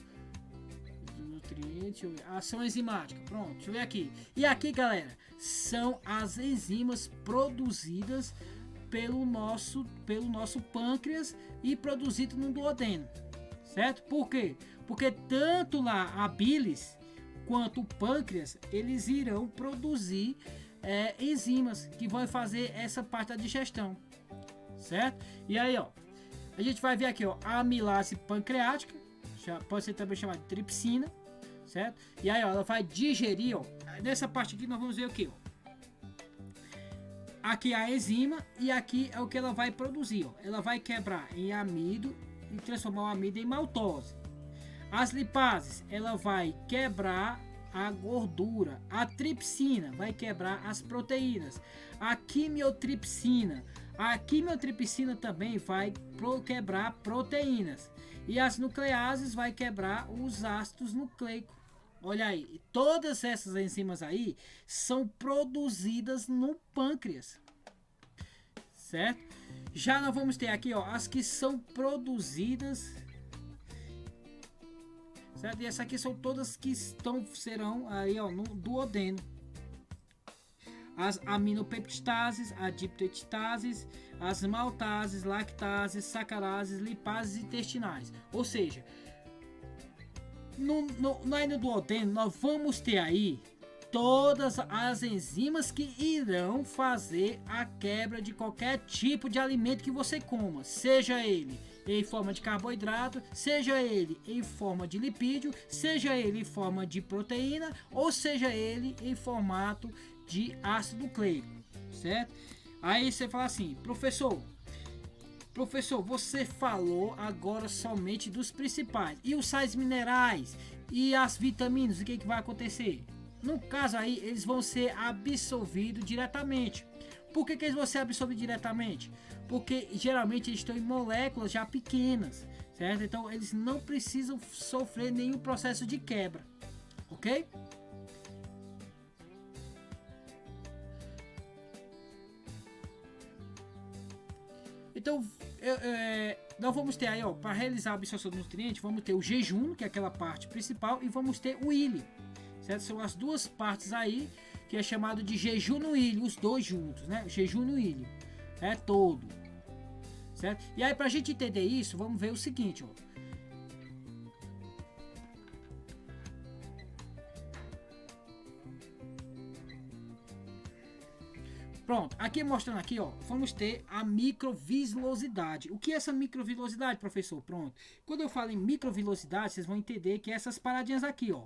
nutrientes, deixa eu ver. Ação enzimática, pronto, deixa eu ver aqui. E aqui, galera, são as enzimas produzidas pelo nosso pâncreas e produzido no duodeno, certo? Por quê? Porque tanto lá a bilis quanto o pâncreas, eles irão produzir enzimas que vão fazer essa parte da digestão, certo? E aí, ó, a gente vai ver aqui, ó, a amilase pancreática, pode ser também chamada de tripsina, certo? E aí, ó, ela vai digerir, ó. Nessa parte aqui nós vamos ver o que, ó. Aqui a enzima e aqui é o que ela vai produzir, ó. Ela vai quebrar em amido e transformar o amido em maltose. As lipases, ela vai quebrar a gordura. A tripsina vai quebrar as proteínas. A quimiotripsina também vai quebrar proteínas. E as nucleases vai quebrar os ácidos nucleicos. Olha aí, todas essas enzimas aí são produzidas no pâncreas, certo? Já nós vamos ter aqui, ó, as que são produzidas, certo? E essas aqui são todas que serão aí, ó, no duodeno. As aminopeptidases, adipeptidases, as maltases, lactases, sacarases, lipases intestinais. Ou seja, no duodeno nós vamos ter aí todas as enzimas que irão fazer a quebra de qualquer tipo de alimento que você coma, seja ele em forma de carboidrato, seja ele em forma de lipídio, seja ele em forma de proteína, ou seja ele em formato de ácido nucleico, certo? Aí você fala assim, professor, você falou agora somente dos principais. E os sais minerais e as vitaminas, o que vai acontecer? No caso aí, eles vão ser absorvidos diretamente. Por que eles vão ser absorvidos diretamente? Porque geralmente eles estão em moléculas já pequenas, certo? Então eles não precisam sofrer nenhum processo de quebra, ok? Então, nós vamos ter aí, ó, para realizar a absorção do nutriente, vamos ter o jejum, que é aquela parte principal, e vamos ter o ilho, certo? São as duas partes aí, que é chamado de jejum no ilho, os dois juntos, né? Jejum no ilho, é todo, certo? E aí, para a gente entender isso, vamos ver o seguinte, ó. Pronto, aqui mostrando aqui, ó, vamos ter a microvilosidade. O que é essa microvilosidade, professor? Pronto. Quando eu falo em microvilosidade, vocês vão entender que é essas paradinhas aqui, ó.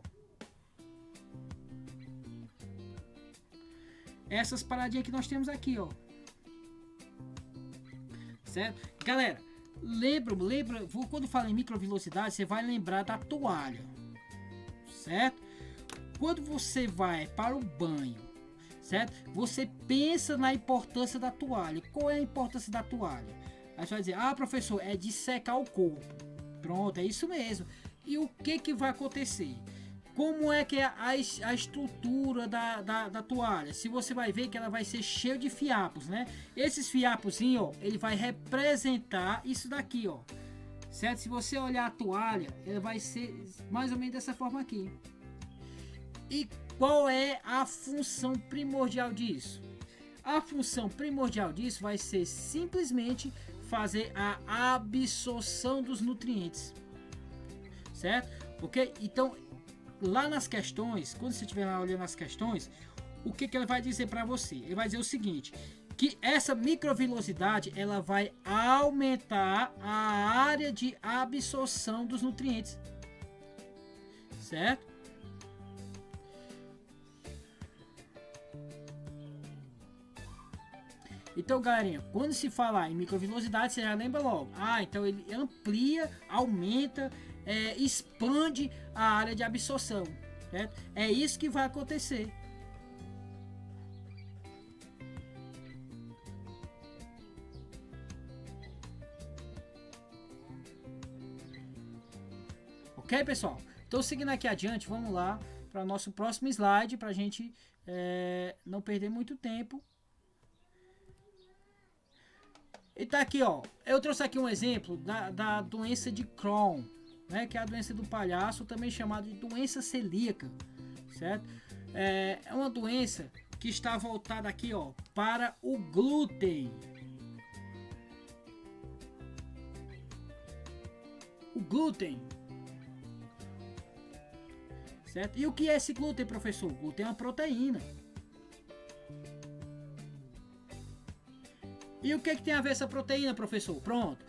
Essas paradinhas que nós temos aqui, ó. Certo? Galera, lembra, quando falo em microvilosidade, você vai lembrar da toalha. Certo? Quando você vai para o banho, certo? Você pensa na importância da toalha. Qual é a importância da toalha? Aí você vai dizer, ah, professor, é de secar o corpo. Pronto, é isso mesmo. E o que vai acontecer? Como é que é a estrutura da toalha? Se você vai ver que ela vai ser cheia de fiapos, né? Esses fiapos, ó, ele vai representar isso daqui, ó. Certo? Se você olhar a toalha, ela vai ser mais ou menos dessa forma aqui. E qual é a função primordial disso? A função primordial disso vai ser simplesmente fazer a absorção dos nutrientes, certo? Ok? Então, lá nas questões, quando você estiver lá olhando as questões, o que ele vai dizer para você? Ele vai dizer o seguinte, que essa microvilosidade ela vai aumentar a área de absorção dos nutrientes, certo? Então, galerinha, quando se falar em microvilosidade, você já lembra logo. Ah, então ele amplia, aumenta, expande a área de absorção, certo? É isso que vai acontecer. Ok, pessoal? Então, seguindo aqui adiante, vamos lá para o nosso próximo slide, para a gente não perder muito tempo. E tá aqui, ó. Eu trouxe aqui um exemplo da doença de Crohn, né? Que é a doença do palhaço, também chamada de doença celíaca, certo? É uma doença que está voltada aqui, ó, para o glúten. O glúten. Certo? E o que é esse glúten, professor? O glúten é uma proteína. E o que tem a ver essa proteína, professor? Pronto.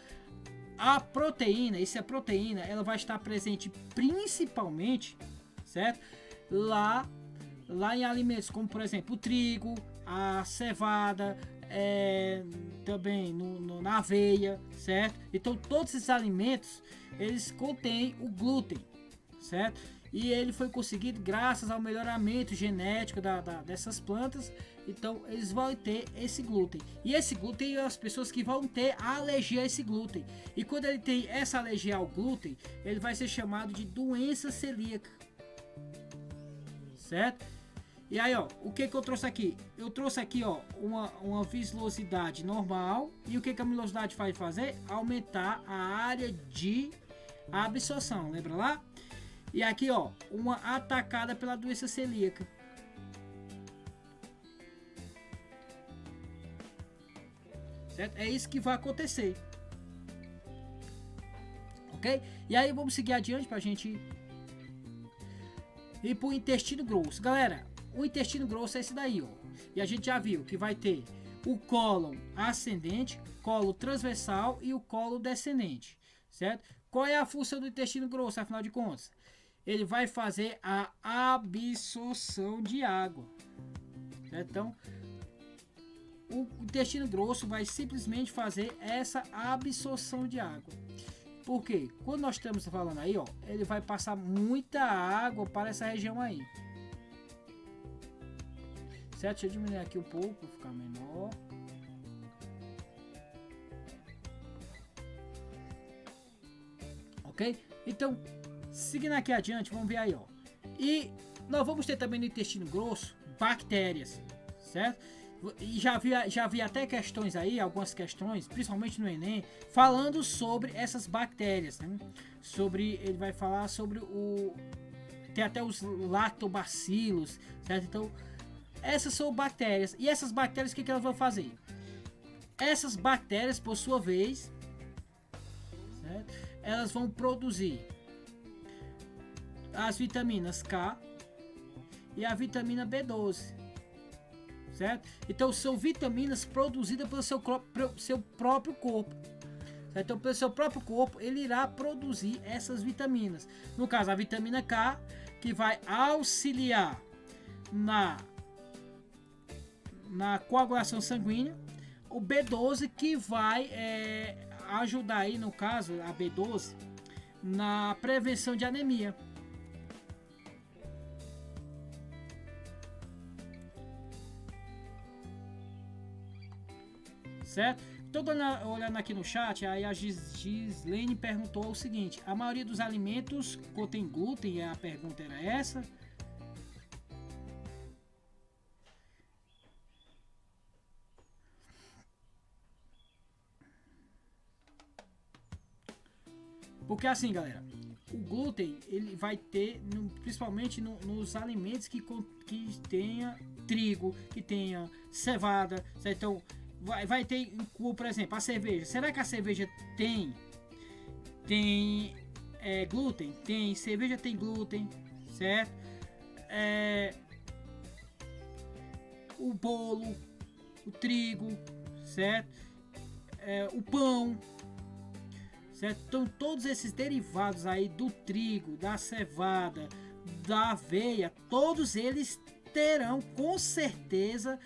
A proteína, ela vai estar presente principalmente, certo? Lá em alimentos como, por exemplo, o trigo, a cevada, também na aveia, certo? Então todos esses alimentos, eles contêm o glúten, certo? E ele foi conseguido graças ao melhoramento genético dessas plantas. Então eles vão ter esse glúten. E esse glúten, as pessoas que vão ter alergia a esse glúten. E quando ele tem essa alergia ao glúten, ele vai ser chamado de doença celíaca, certo? E aí, ó, o que eu trouxe aqui? Eu trouxe aqui, ó, uma viscosidade normal. E o que a viscosidade vai fazer? Aumentar a área de absorção, lembra lá? E aqui, ó, uma atacada pela doença celíaca. Certo? É isso que vai acontecer. Ok? E aí vamos seguir adiante pra gente ir pro intestino grosso. Galera, o intestino grosso é esse daí, ó. E a gente já viu que vai ter o cólon ascendente, colo transversal e o colo descendente, certo? Qual é a função do intestino grosso, afinal de contas? Ele vai fazer a absorção de água, certo? Então, o intestino grosso vai simplesmente fazer essa absorção de água. Por quê? Quando nós estamos falando aí, ó, ele vai passar muita água para essa região aí. Certo? Deixa eu diminuir aqui um pouco para ficar menor. Ok? Então, seguindo aqui adiante, vamos ver aí, ó. E nós vamos ter também no intestino grosso bactérias, certo? E já vi até questões aí, algumas questões, principalmente no Enem, falando sobre essas bactérias, né? Ele vai falar sobre tem até os lactobacilos, certo? Então, essas são bactérias. E essas bactérias, o que elas vão fazer? Essas bactérias, por sua vez, certo? Elas vão produzir as vitaminas K e a vitamina B12, certo? Então são vitaminas produzidas pelo seu próprio corpo, certo? Então pelo seu próprio corpo ele irá produzir essas vitaminas. No caso a vitamina K, que vai auxiliar na coagulação sanguínea, o B12 que vai ajudar aí, no caso a B12, na prevenção de anemia. Certo? Tô olhando aqui no chat, aí a Gislene perguntou o seguinte: a maioria dos alimentos contém glúten? E a pergunta era essa. Porque assim, galera, o glúten ele vai ter principalmente nos alimentos que tenha trigo, que tenha cevada, certo? Então vai ter, por exemplo, a cerveja. Será que a cerveja tem glúten? Tem, cerveja tem glúten, certo? O bolo, o trigo, certo? O pão, certo? Então todos esses derivados aí do trigo, da cevada, da aveia, todos eles terão, com certeza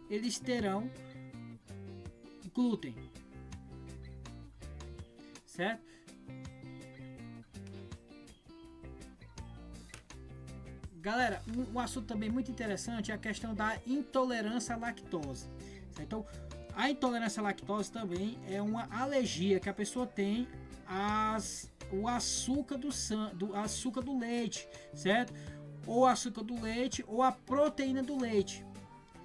eles terão glúten, certo? Galera, um assunto também muito interessante é a questão da intolerância à lactose, certo? Então, a intolerância à lactose também é uma alergia que a pessoa tem o açúcar açúcar do leite, certo? Ou açúcar do leite ou a proteína do leite,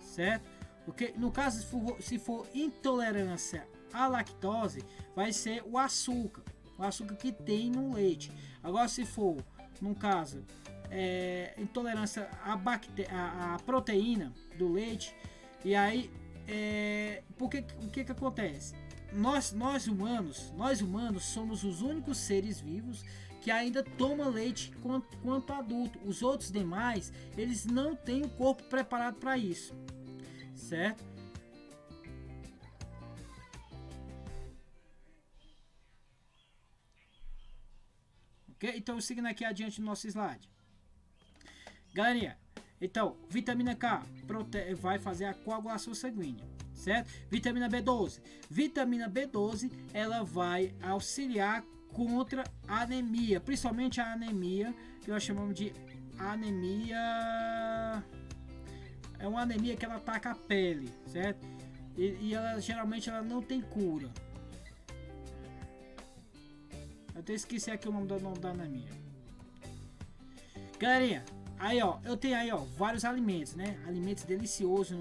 certo? Porque no caso, se for intolerância à lactose, vai ser o açúcar que tem no leite. Agora, se for, no caso, intolerância à proteína do leite, e aí, o que acontece? Nós humanos somos os únicos seres vivos que ainda toma leite quanto adulto. Os outros demais, eles não têm o corpo preparado para isso, certo? ok? Então, seguindo aqui adiante no nosso slide. Galerinha, então, vitamina K vai fazer a coagulação sanguínea, certo? Vitamina B12. Vitamina B12, ela vai auxiliar contra a anemia, principalmente a anemia que nós chamamos de anemia... É uma anemia que ela ataca a pele, certo? E ela geralmente ela não tem cura. Eu até esqueci aqui o nome da anemia. Galerinha, aí ó, eu tenho aí ó vários alimentos, né? Alimentos deliciosos,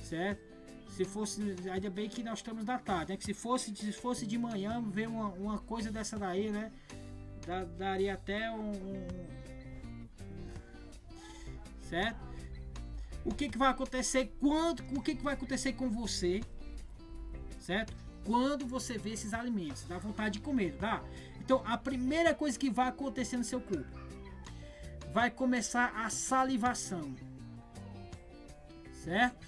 certo? Se fosse, ainda bem que nós estamos da tarde, né? Que se fosse de manhã, ver uma coisa dessa daí, né? Daria até certo? O que vai acontecer o que vai acontecer com você, certo? Quando você vê esses alimentos, dá vontade de comer, tá? Então, a primeira coisa que vai acontecer no seu corpo, vai começar a salivação, certo?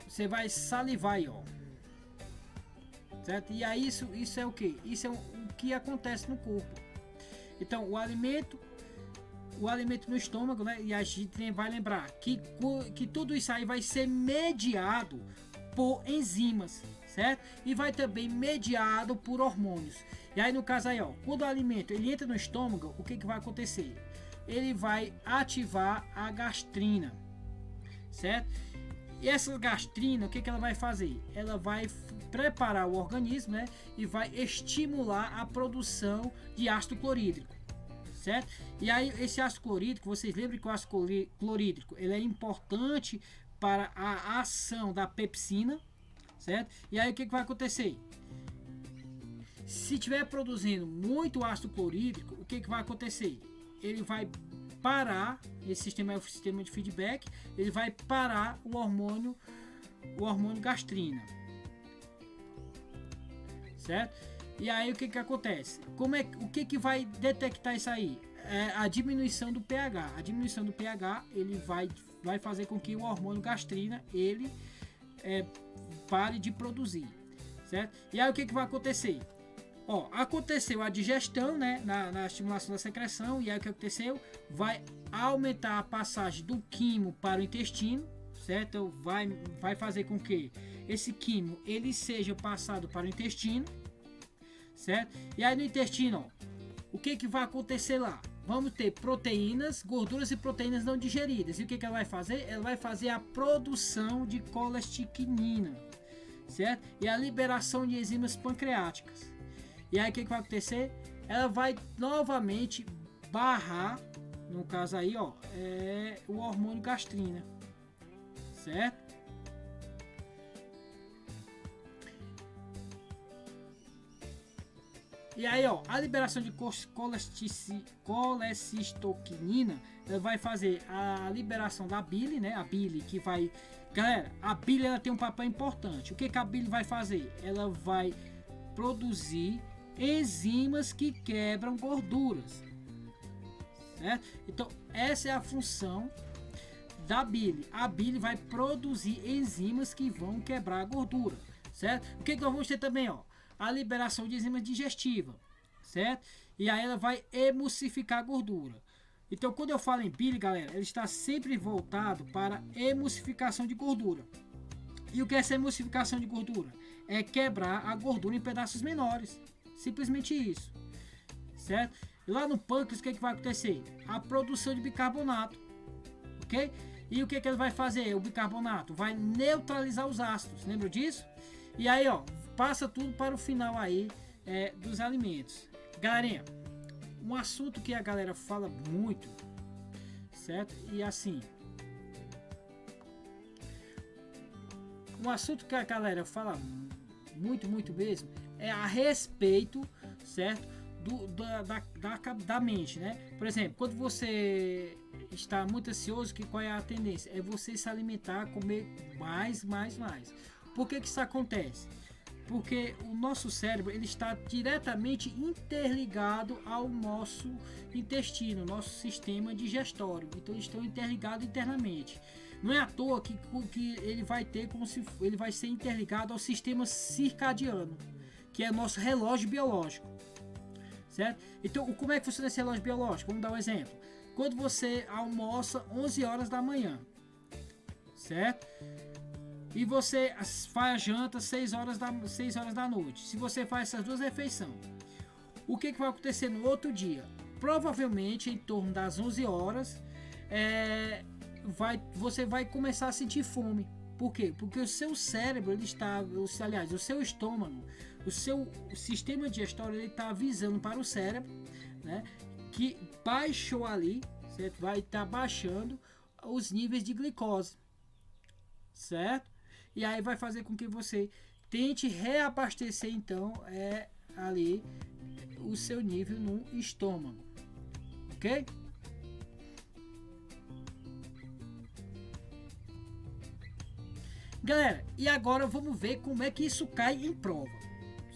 Você vai salivar aí, ó, certo? E aí isso é o que? Isso é o que acontece no corpo. Então, o alimento no estômago, né? E a gente vai lembrar que tudo isso aí vai ser mediado por enzimas, certo? E vai também mediado por hormônios. E aí no caso aí, ó, quando o alimento ele entra no estômago, o que vai acontecer? Ele vai ativar a gastrina, certo? E essa gastrina, o que ela vai fazer? Ela vai preparar o organismo, né? E vai estimular a produção de ácido clorídrico. Certo? E aí esse ácido clorídrico, vocês lembram que o ácido clorídrico ele é importante para a ação da pepsina, certo? E aí o que vai acontecer? Se estiver produzindo muito ácido clorídrico, o que vai acontecer? Ele vai parar, esse sistema é o sistema de feedback, ele vai parar o hormônio gastrina, certo? E aí o que acontece? O que vai detectar isso aí? É a diminuição do pH. A diminuição do pH ele vai fazer com que o hormônio gastrina ele pare de produzir, certo? E aí o que vai acontecer? Ó, aconteceu a digestão, né, na estimulação da secreção, e aí o que aconteceu? Vai aumentar a passagem do quimo para o intestino, certo? Então, vai fazer com que esse quimo ele seja passado para o intestino, certo? E aí no intestino, ó, o que vai acontecer lá? Vamos ter proteínas, gorduras e proteínas não digeridas. E o que ela vai fazer? Ela vai fazer a produção de colesticnina, certo? E a liberação de enzimas pancreáticas. E aí o que vai acontecer? Ela vai novamente barrar, no caso aí, ó, o hormônio gastrina, certo? E aí, ó, a liberação de colecistoquinina vai fazer a liberação da bile, né? A bile que vai... Galera, a bile ela tem um papel importante. O que a bile vai fazer? Ela vai produzir enzimas que quebram gorduras, certo? Então, essa é a função da bile. A bile vai produzir enzimas que vão quebrar a gordura, certo? O que nós vamos ter também, ó? A liberação de enzimas digestivas, certo? E aí ela vai emulsificar a gordura. Então, quando eu falo em bile, galera, ele está sempre voltado para emulsificação de gordura. E o que é essa emulsificação de gordura? É quebrar a gordura em pedaços menores. Simplesmente isso, certo? E lá no pâncreas, o que vai acontecer? A produção de bicarbonato, ok? E o que ele vai fazer? O bicarbonato vai neutralizar os ácidos, lembra disso? E aí, ó, passa tudo para o final aí dos alimentos. Galerinha, um assunto que a galera fala muito, certo? E assim, um assunto que a galera fala muito mesmo é a respeito, certo? Da mente, né? Por exemplo, quando você está muito ansioso, qual é a tendência? É você se alimentar, comer mais. Por que isso acontece? Porque o nosso cérebro ele está diretamente interligado ao nosso intestino, nosso sistema digestório. Então eles estão interligados internamente. Não é à toa que ele vai ter como se ele vai ser interligado ao sistema circadiano, que é o nosso relógio biológico, certo? Então, como é que funciona esse relógio biológico? Vamos dar um exemplo. Quando você almoça 11 horas da manhã, certo? E você faz a janta 6 horas da noite. Se você faz essas duas refeições, o que vai acontecer no outro dia? Provavelmente em torno das 11 horas, você vai começar a sentir fome. Por quê? Porque o seu cérebro, o seu estômago, o seu sistema digestório, ele está avisando para o cérebro, né, que baixou ali, certo? Vai estar baixando os níveis de glicose, certo? E aí vai fazer com que você tente reabastecer então ali o seu nível no estômago, ok? Galera, e agora vamos ver como é que isso cai em prova,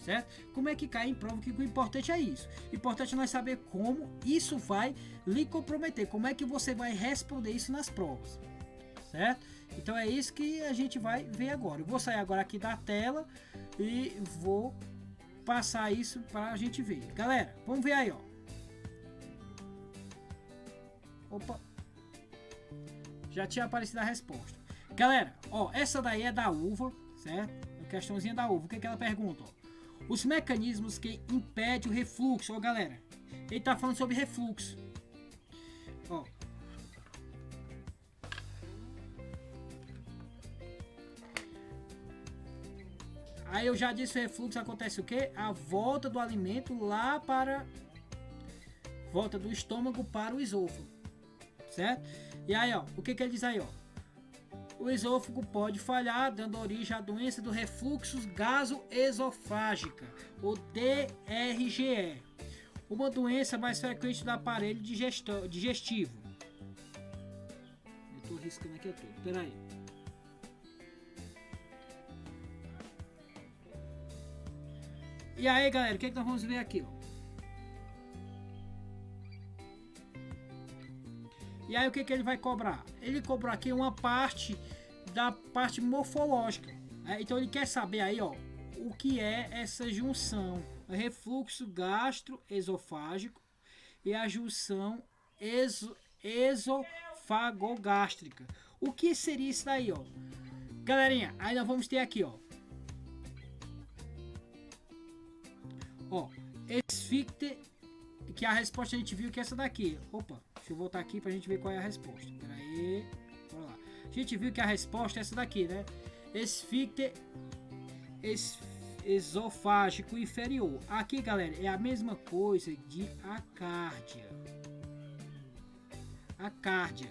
certo? Como é que cai em prova, que o importante é isso. O importante é nós saber como isso vai lhe comprometer, como é que você vai responder isso nas provas, certo? Então é isso que a gente vai ver agora. Eu vou sair agora aqui da tela e vou passar isso para a gente ver. Galera, vamos ver aí, ó. Opa. Já tinha aparecido a resposta. Galera, ó, essa daí é da uva, certo? A questãozinha da uva. O que que ela pergunta, ó? Os mecanismos que impedem o refluxo, ó, galera. Ele tá falando sobre refluxo. Ó. Aí eu já disse, o refluxo acontece o quê? A volta do alimento lá para... Volta do estômago para o esôfago, certo? E aí, ó, o que que ele diz aí, ó? O esôfago pode falhar, dando origem à doença do refluxo gasoesofágica, ou DRGE, uma doença mais frequente do aparelho digestivo. Eu estou riscando aqui tudo, peraí. E aí, galera, o que nós vamos ver aqui, ó? E aí o que ele vai cobrar? Ele cobrou aqui uma parte da parte morfológica. Então ele quer saber aí, ó, o que é essa junção refluxo gastroesofágico e a junção esofagogástrica. O que seria isso daí, ó? Galerinha, aí nós vamos ter aqui, ó. Ó, esfíncter, que a resposta a gente viu que é essa daqui. Opa, deixa eu voltar aqui pra gente ver qual é a resposta. Pera aí, bora lá. A gente viu que a resposta é essa daqui, né? Esfíncter esofágico inferior. Aqui, galera, é a mesma coisa de acárdia. Acárdia.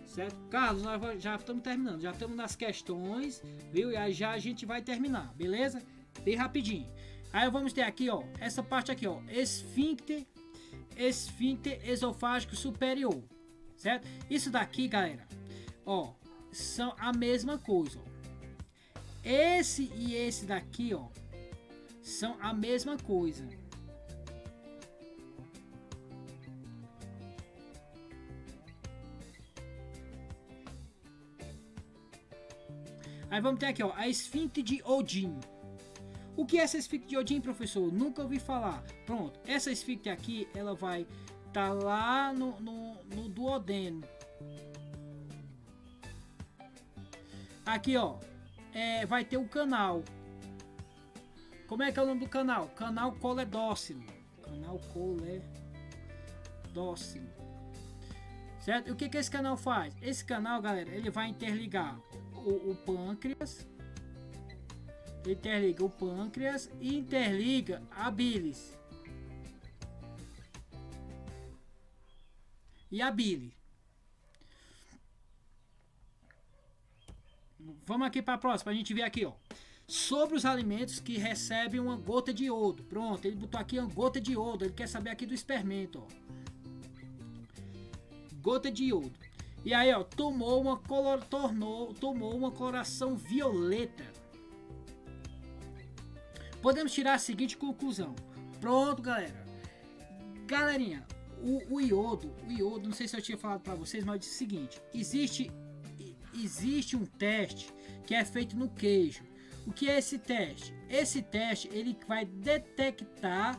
Certo? Carlos, nós já estamos terminando. Já estamos nas questões, viu? E aí já a gente vai terminar, beleza? Bem rapidinho. Aí vamos ter aqui, ó, essa parte aqui, ó, esfíncter esofágico superior, certo? Isso daqui, galera, ó, são a mesma coisa, ó. Esse e esse daqui, ó, são a mesma coisa. Aí vamos ter aqui, ó, a esfíncter de Odin. O que é essa esfíncter de Odin, professor? Nunca ouvi falar. Pronto, essa esfíncter aqui, ela vai estar lá no duodeno. Aqui, ó, vai ter o canal. Como é que é o nome do canal? Canal coledócilo. Canal coledócilo. Certo? E o que que esse canal faz? Esse canal, galera, ele vai interligar o pâncreas. Interliga o pâncreas e interliga a bilis. E a bile. Vamos aqui para a próxima, a gente ver aqui, ó. Sobre os alimentos que recebem uma gota de iodo. Pronto, ele botou aqui uma gota de iodo. Ele quer saber aqui do espermento, ó. Gota de iodo. E aí, ó, tomou uma coloração violeta. Podemos tirar a seguinte conclusão. Pronto, galera. Galerinha, o iodo, não sei se eu tinha falado para vocês, mas é o seguinte, existe um teste que é feito no queijo. O que é esse teste? Esse teste ele vai detectar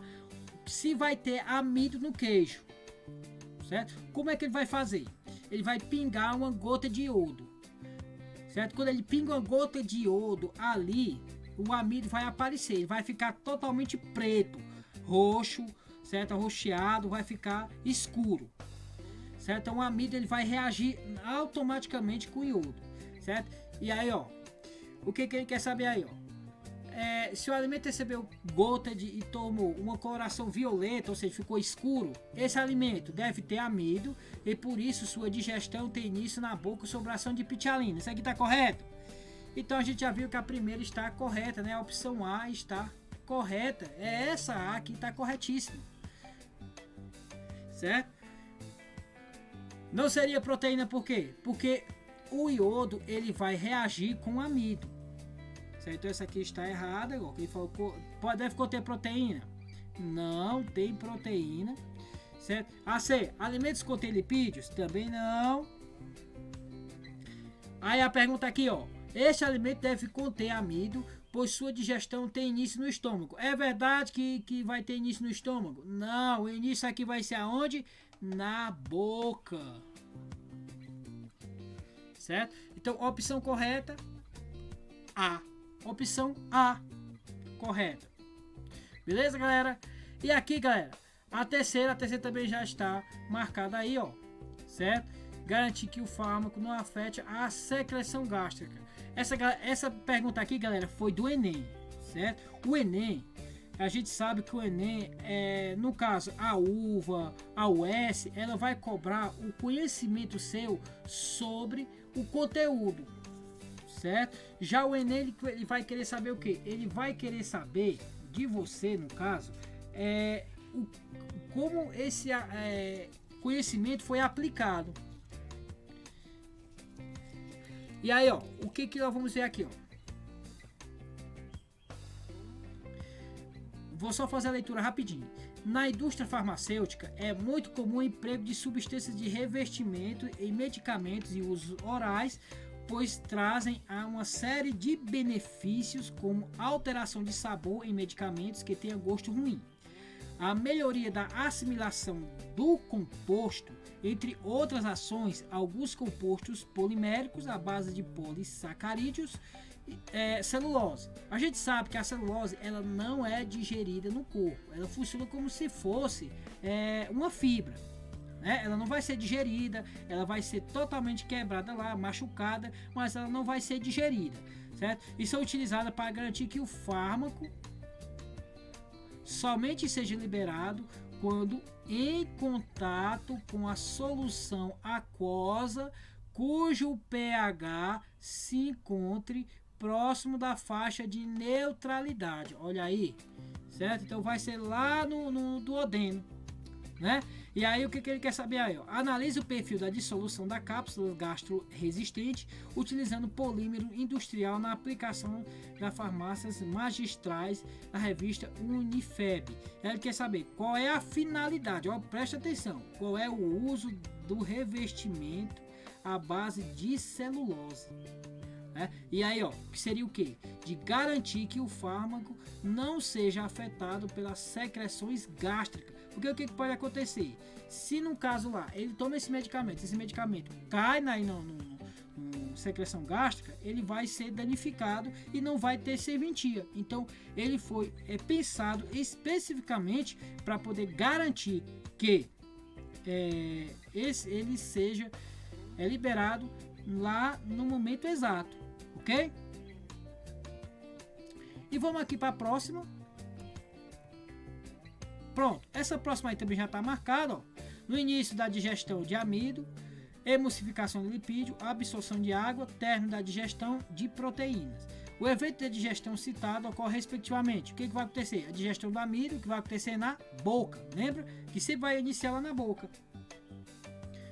se vai ter amido no queijo, certo? Como é que ele vai fazer? Ele vai pingar uma gota de iodo, certo? Quando ele pinga uma gota de iodo ali, o amido vai aparecer, ele vai ficar totalmente preto, roxo, certo? Arroxeado, vai ficar escuro, certo? Então o amido ele vai reagir automaticamente com o iodo, certo? E aí, ó, o que ele quer saber aí, ó? Se o alimento recebeu gota e tomou uma coloração violeta, ou seja, ficou escuro, esse alimento deve ter amido e por isso sua digestão tem início na boca sob ação de pitialina. Isso aqui está correto? Então a gente já viu que a primeira está correta, né? A opção A está correta. É essa A que está corretíssima, certo? Não seria proteína por quê? Porque o iodo ele vai reagir com o amido. Certo? Então essa aqui está errada. Ele falou, deve conter proteína. Não tem proteína. Certo? A C. Alimentos contêm lipídios? Também não. Aí a pergunta aqui, ó. Este alimento deve conter amido, pois sua digestão tem início no estômago. É verdade que vai ter início no estômago? Não. O início aqui vai ser aonde? Na boca. Certo? Então, opção correta, A. Opção A, correta. Beleza, galera? E aqui, galera, a terceira também já está marcada aí, ó. Certo? Garantir que o fármaco não afete a secreção gástrica. Essa pergunta aqui, galera, foi do Enem, certo? O Enem, a gente sabe que o Enem, no caso, a UVA, a UES, ela vai cobrar o conhecimento seu sobre o conteúdo. Certo? Já o Enem ele vai querer saber o que? Ele vai querer saber de você, no caso, como esse conhecimento foi aplicado. E aí, ó, o que nós vamos ver aqui, ó? Vou só fazer a leitura rapidinho. Na indústria farmacêutica é muito comum o emprego de substâncias de revestimento em medicamentos e usos orais, pois trazem uma série de benefícios, como alteração de sabor em medicamentos que tenham gosto ruim, a melhoria da assimilação do composto, entre outras ações. Alguns compostos poliméricos à base de polissacarídeos, celulose. A gente sabe que a celulose ela não é digerida no corpo, ela funciona como se fosse uma fibra. Ela não vai ser digerida, ela vai ser totalmente quebrada lá, machucada, mas ela não vai ser digerida, certo? Isso é utilizado para garantir que o fármaco somente seja liberado quando em contato com a solução aquosa cujo pH se encontre próximo da faixa de neutralidade. Olha aí, certo? Então vai ser lá no duodeno, né? E aí o que ele quer saber aí, ó? Analise o perfil da dissolução da cápsula gastro-resistente utilizando polímero industrial na aplicação das farmácias magistrais na revista Unifeb. Ele quer saber qual é a finalidade, ó, presta atenção, qual é o uso do revestimento à base de celulose. E aí, ó, que seria o que? De garantir que o fármaco não seja afetado pelas secreções gástricas. Porque o que pode acontecer? Se no caso lá, ele toma esse medicamento cai na secreção gástrica, ele vai ser danificado e não vai ter serventia. Então, ele foi pensado especificamente para poder garantir que ele seja liberado lá no momento exato, ok? E vamos aqui para a próxima. Pronto, essa próxima aí também já está marcada, ó. No início da digestão de amido, emulsificação de lipídio, absorção de água, término da digestão de proteínas. O evento de digestão citado ocorre respectivamente. O que vai acontecer? A digestão do amido, que vai acontecer na boca. Lembra? Que sempre vai iniciar lá na boca.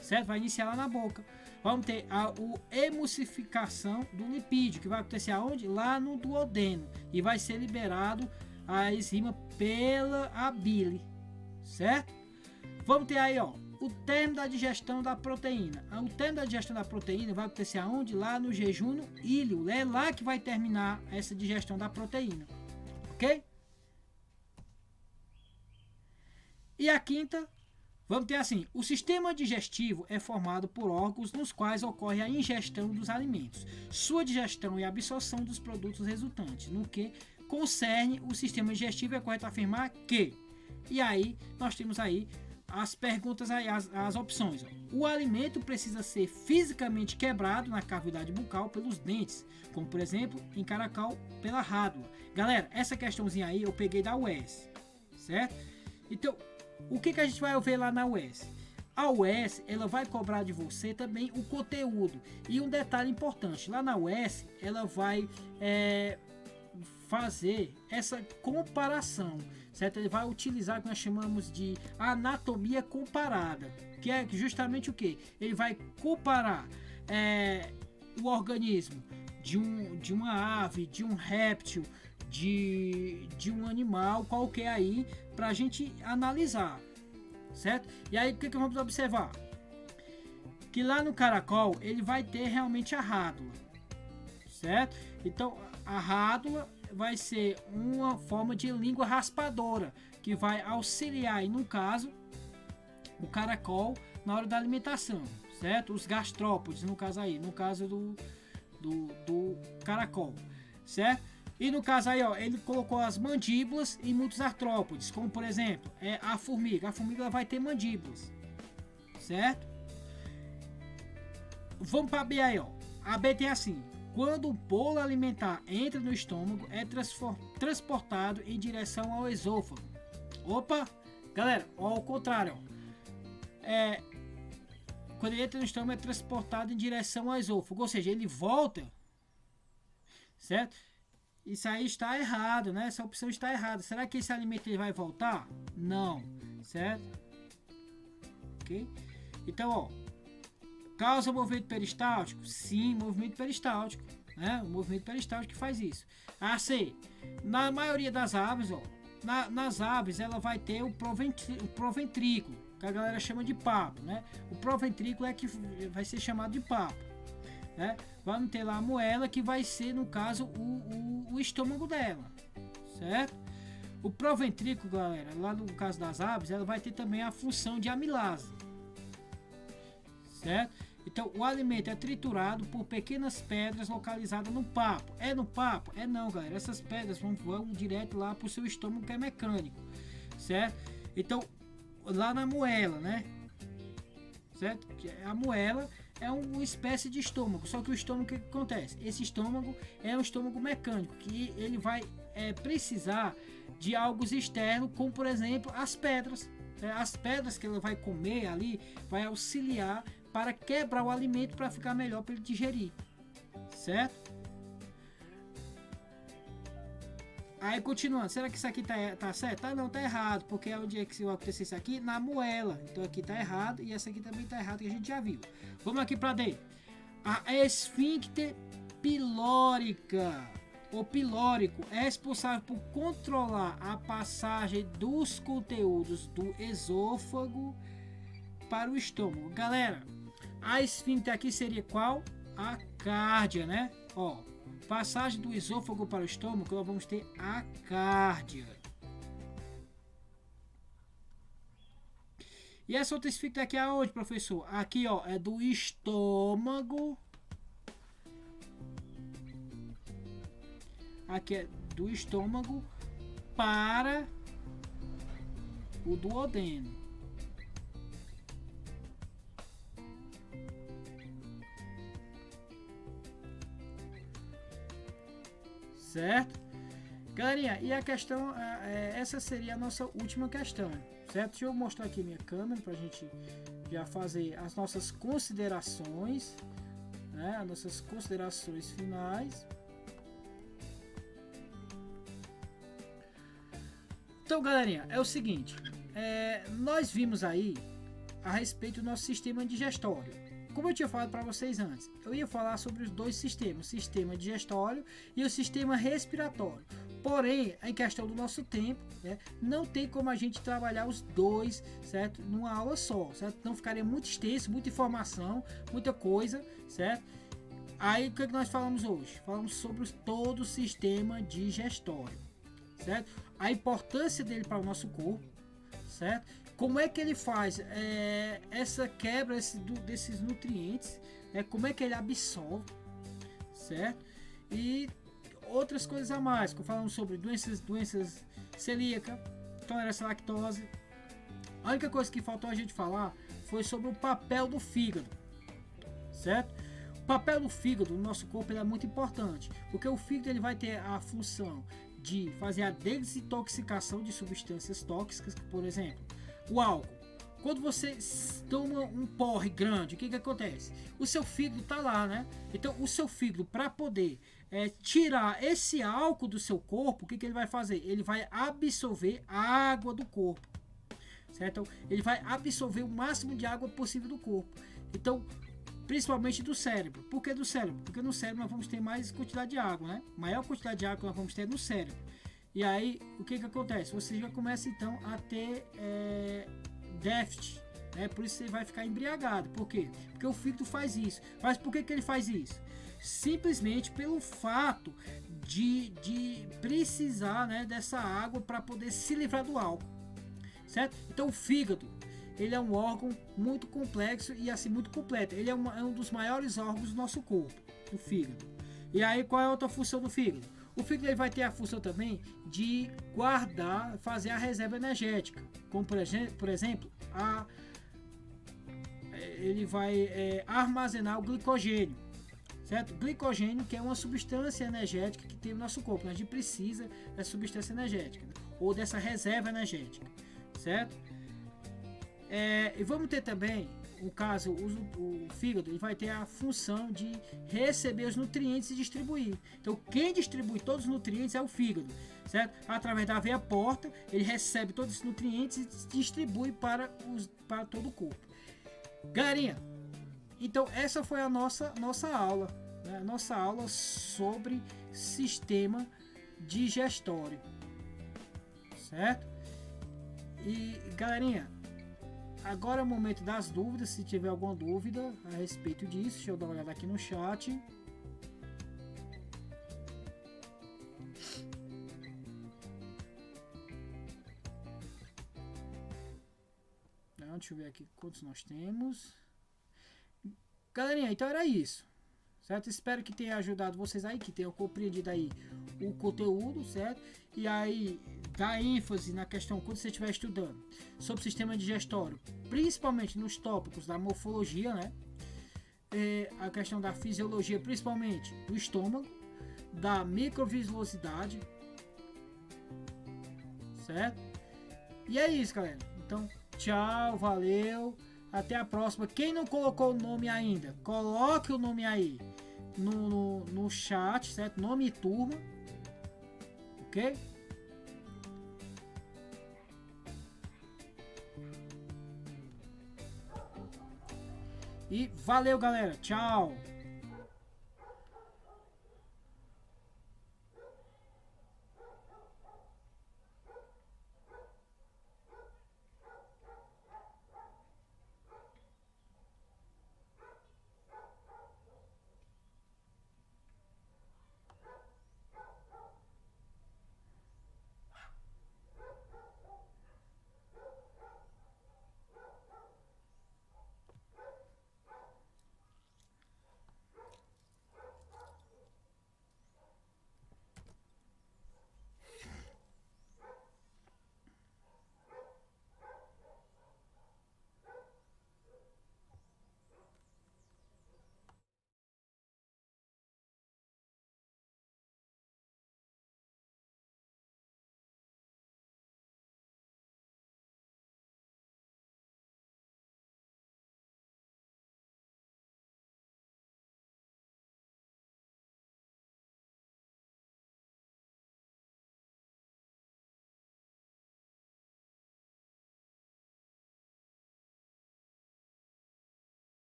Certo? Vai iniciar lá na boca. Vamos ter a emulsificação do lipídio, que vai acontecer aonde? Lá no duodeno. E vai ser liberado a enzima pela bile. Certo? Vamos ter aí, ó, o término da digestão da proteína. O término da digestão da proteína vai acontecer aonde? Lá no jejum íleo. É lá que vai terminar essa digestão da proteína. Ok? E a quinta, vamos ter assim: o sistema digestivo é formado por órgãos nos quais ocorre a ingestão dos alimentos, sua digestão e absorção dos produtos resultantes. No que concerne o sistema digestivo, é correto afirmar que... E aí, nós temos aí as perguntas, aí, as opções. O alimento precisa ser fisicamente quebrado na cavidade bucal pelos dentes, como por exemplo, em caracol, pela rádula. Galera, essa questãozinha aí eu peguei da UES, certo? Então, o que a gente vai ver lá na UES? A UES, ela vai cobrar de você também o conteúdo. E um detalhe importante, lá na UES, ela vai fazer essa comparação, certo? Ele vai utilizar o que nós chamamos de anatomia comparada, que é justamente o que? Ele vai comparar o organismo de uma ave, de um réptil, de um animal qualquer aí, para a gente analisar, certo? E aí o que vamos observar? Que lá no caracol ele vai ter realmente a rádula, certo? Então a rádula vai ser uma forma de língua raspadora que vai auxiliar aí, no caso, o caracol na hora da alimentação, certo? Os gastrópodes, no caso aí, no caso do caracol, certo? E no caso aí, ó, ele colocou as mandíbulas em muitos artrópodes, como por exemplo, a formiga. A formiga ela vai ter mandíbulas, certo? Vamos para a B aí, ó. A B tem assim: quando o bolo alimentar entra no estômago, é transportado em direção ao esôfago. Opa! Galera, ó, ao contrário, ó. Quando ele entra no estômago, é transportado em direção ao esôfago. Ou seja, ele volta, certo? Isso aí está errado, né? Essa opção está errada. Será que esse alimento ele vai voltar? Não, certo? Ok? Então, ó, causa movimento peristáltico? Sim, movimento peristáltico, né? O movimento peristáltico que faz isso. A C, na maioria das aves, ó, nas aves ela vai ter o proventrículo, que a galera chama de papo, né? O proventrículo é que vai ser chamado de papo, né? Vamos ter lá a moela, que vai ser, no caso, o estômago dela, certo? O proventrículo, galera, lá no caso das aves, ela vai ter também a função de amilase, certo? Então, o alimento é triturado por pequenas pedras localizadas no papo. É no papo? É não, galera. Essas pedras vão direto lá para o seu estômago, que é mecânico, certo? Então, lá na moela, né? Certo? A moela é uma espécie de estômago, só que o estômago, o que acontece? Esse estômago é um estômago mecânico, que ele vai precisar de algo externo, como por exemplo as pedras. As pedras que ele vai comer ali vai auxiliar para quebrar o alimento, para ficar melhor para ele digerir, certo? Aí continuando, será que isso aqui tá certo? Não, tá errado, porque é onde é que vai acontecer isso aqui? Na moela. Então aqui tá errado e essa aqui também tá errado, que a gente já viu. Vamos aqui para D. A esfíncter pilórica ou pilórico é responsável por controlar a passagem dos conteúdos do esôfago para o estômago. Galera, a esfíncter aqui seria qual? A cárdia, né? Ó, passagem do esôfago para o estômago, nós vamos ter a cárdia. E essa outra esfíncter aqui é aonde, professor? Aqui, ó, é do estômago. Aqui é do estômago para o duodeno. Certo? Galerinha, e a questão, essa seria a nossa última questão, certo? Deixa eu mostrar aqui minha câmera para a gente já fazer as nossas considerações, né? As nossas considerações finais. Então, galerinha, é o seguinte, nós vimos aí a respeito do nosso sistema digestório, como eu tinha falado para vocês antes, eu ia falar sobre os dois sistemas, o sistema digestório e o sistema respiratório. Porém, em questão do nosso tempo, né, não tem como a gente trabalhar os dois, certo? Numa aula só, certo? Não ficaria muito extenso, muita informação, muita coisa, certo? Aí, o que nós falamos hoje? Falamos sobre todo o sistema digestório, certo? A importância dele para o nosso corpo, certo? Como é que ele faz essa quebra desses nutrientes, como é que ele absorve, certo? E outras coisas a mais, que falamos sobre doenças celíacas, intolerância à lactose. A única coisa que faltou a gente falar foi sobre o papel do fígado, certo? O papel do fígado no nosso corpo é muito importante, porque o fígado ele vai ter a função de fazer a desintoxicação de substâncias tóxicas, por exemplo, o álcool. Quando você toma um porre grande, o que acontece? O seu fígado está lá, né? Então, o seu fígado, para poder tirar esse álcool do seu corpo, o que ele vai fazer? Ele vai absorver a água do corpo, certo? Então, ele vai absorver o máximo de água possível do corpo. Então, principalmente do cérebro. Por que do cérebro? Porque no cérebro nós vamos ter mais quantidade de água, né? Maior quantidade de água que nós vamos ter no cérebro. E aí, o que acontece? Você já começa então a ter déficit, né? Por isso você vai ficar embriagado. Por quê? Porque o fígado faz isso. Mas por que ele faz isso? Simplesmente pelo fato de precisar, né, dessa água para poder se livrar do álcool, certo? Então o fígado, ele é um órgão muito complexo e assim muito completo. Ele é um dos maiores órgãos do nosso corpo, o fígado. E aí qual é a outra função do fígado? O fígado ele vai ter a função também de guardar, fazer a reserva energética, como por exemplo, ele vai armazenar o glicogênio, certo? Glicogênio, que é uma substância energética que tem no nosso corpo. A gente precisa dessa substância energética, né? Ou dessa reserva energética, certo? E vamos ter também, no caso, o fígado ele vai ter a função de receber os nutrientes e distribuir. Então, quem distribui todos os nutrientes é o fígado, certo? Através da veia porta, ele recebe todos os nutrientes e distribui para todo o corpo. Galerinha, então essa foi a nossa aula, né? Nossa aula sobre sistema digestório, certo? E, galerinha, agora é o momento das dúvidas. Se tiver alguma dúvida a respeito disso, deixa eu dar uma olhada aqui no chat. Deixa eu ver aqui quantos nós temos. Galerinha, então era isso, certo? Espero que tenha ajudado vocês aí, que tenham compreendido aí o conteúdo, certo? E aí dá ênfase na questão quando você estiver estudando sobre o sistema digestório, principalmente nos tópicos da morfologia, né? A questão da fisiologia, principalmente do estômago, da microviscosidade, certo? E é isso, galera. Então, tchau, valeu, até a próxima. Quem não colocou o nome ainda, coloque o nome aí no chat, certo? Nome e turma, ok? E valeu, galera. Tchau.